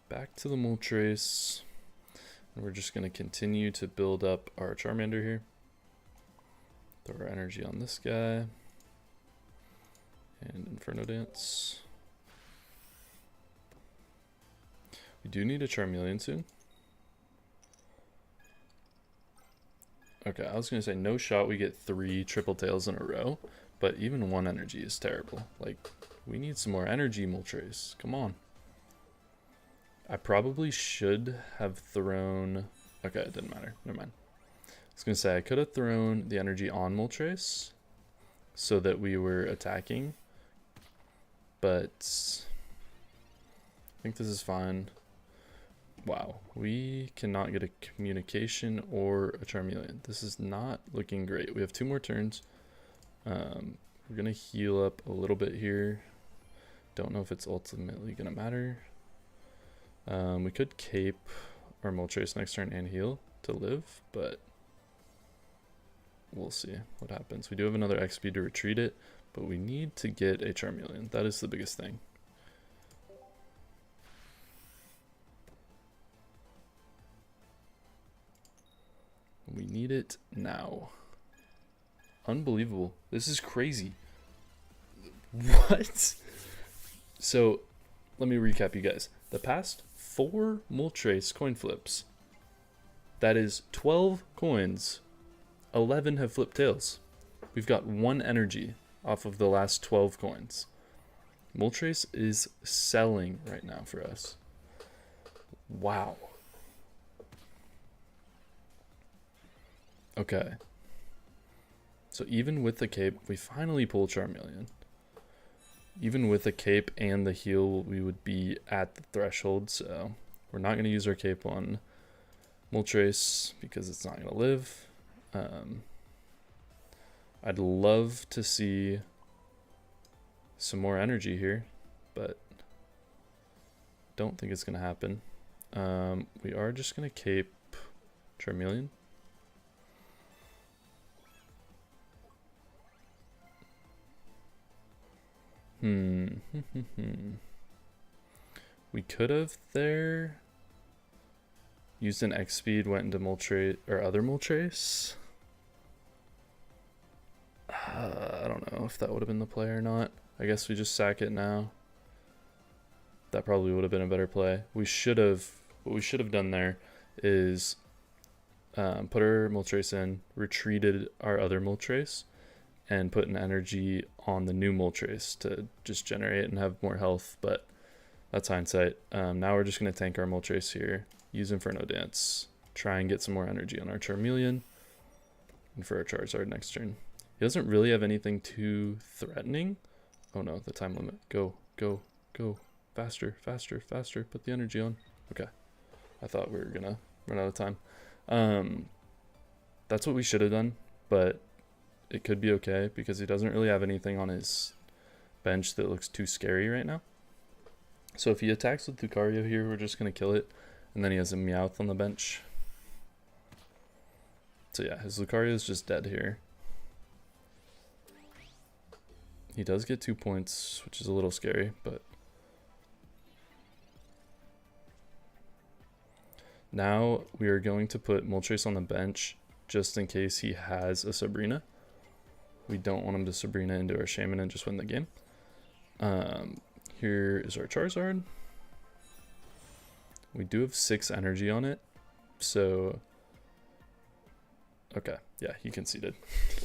Back to the Moltres. And we're just going to continue to build up our Charmander here. Throw our energy on this guy. And Inferno Dance. We do need a Charmeleon soon. Okay, I was going to say no shot we get 3 triple tails in a row. But even 1 energy is terrible. Like, we need some more energy, Moltres. Come on. I probably should have thrown... Okay, it didn't matter. Never mind. I was going to say I could have thrown the energy on Moltres so that we were attacking. But I think this is fine. Wow, we cannot get a communication or a Charmeleon. This is not looking great. We have 2 more turns. We're going to heal up a little bit here. Don't know if it's ultimately going to matter. We could cape our Moltres next turn and heal to live, but we'll see what happens. We do have another XP to retreat it, but we need to get a Charmeleon. That is the biggest thing. We need it now. Unbelievable. This is crazy. What? So, let me recap you guys. The past 4 Moltres coin flips. That is 12 coins. 11 have flipped tails. We've got 1 energy off of the last 12 coins. Moltres is selling right now for us. Wow. Okay. So even with the cape, we finally pull Charmeleon. Even with the cape and the heal, we would be at the threshold, so we're not going to use our cape on Moltres because it's not going to live. I'd love to see some more energy here, but don't think it's going to happen. We are just going to cape Charmeleon. We could have there used an X speed, went into Moltres or other Moltres. I don't know if that would have been the play or not. I guess we just sack it now. That probably would have been a better play. What we should have done there is put our Moltres in, retreated our other Moltres, and put an energy on the new Moltres to just generate and have more health, but that's hindsight. Now we're just going to tank our Moltres here, use Inferno Dance, try and get some more energy on our Charmeleon, and for our Charizard next turn. He doesn't really have anything too threatening. Oh no, the time limit. Go, go, go. Faster, faster, faster. Put the energy on. Okay. I thought we were going to run out of time. That's what we should have done, but it could be okay because he doesn't really have anything on his bench that looks too scary right now. So if he attacks with Lucario here, we're just going to kill it. And then he has a Meowth on the bench. So yeah, his Lucario is just dead here. He does get 2 points, which is a little scary, but... Now we are going to put Moltres on the bench just in case he has a Sabrina. We don't want him to Sabrina into our Shaman and just win the game. Here is our Charizard. We do have 6 energy on it, so... Okay, yeah, he conceded.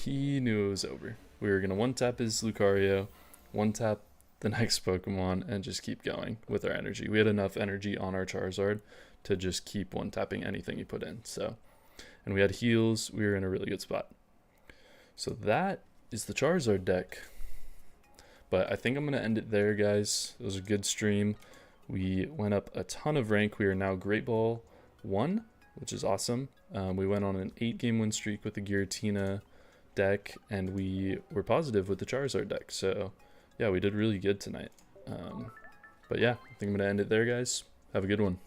He knew it was over. We were going to one-tap his Lucario, one-tap the next Pokemon, and just keep going with our energy. We had enough energy on our Charizard to just keep one-tapping anything he put in. So, and we had heals. We were in a really good spot. So that is the Charizard deck. But I think I'm going to end it there, guys. It was a good stream. We went up a ton of rank. We are now Great Ball 1, which is awesome. We went on an 8-game win streak with the Giratina deck, and we were positive with the Charizard deck. So, yeah, we did really good tonight. But yeah, I think I'm going to end it there, guys. Have a good one.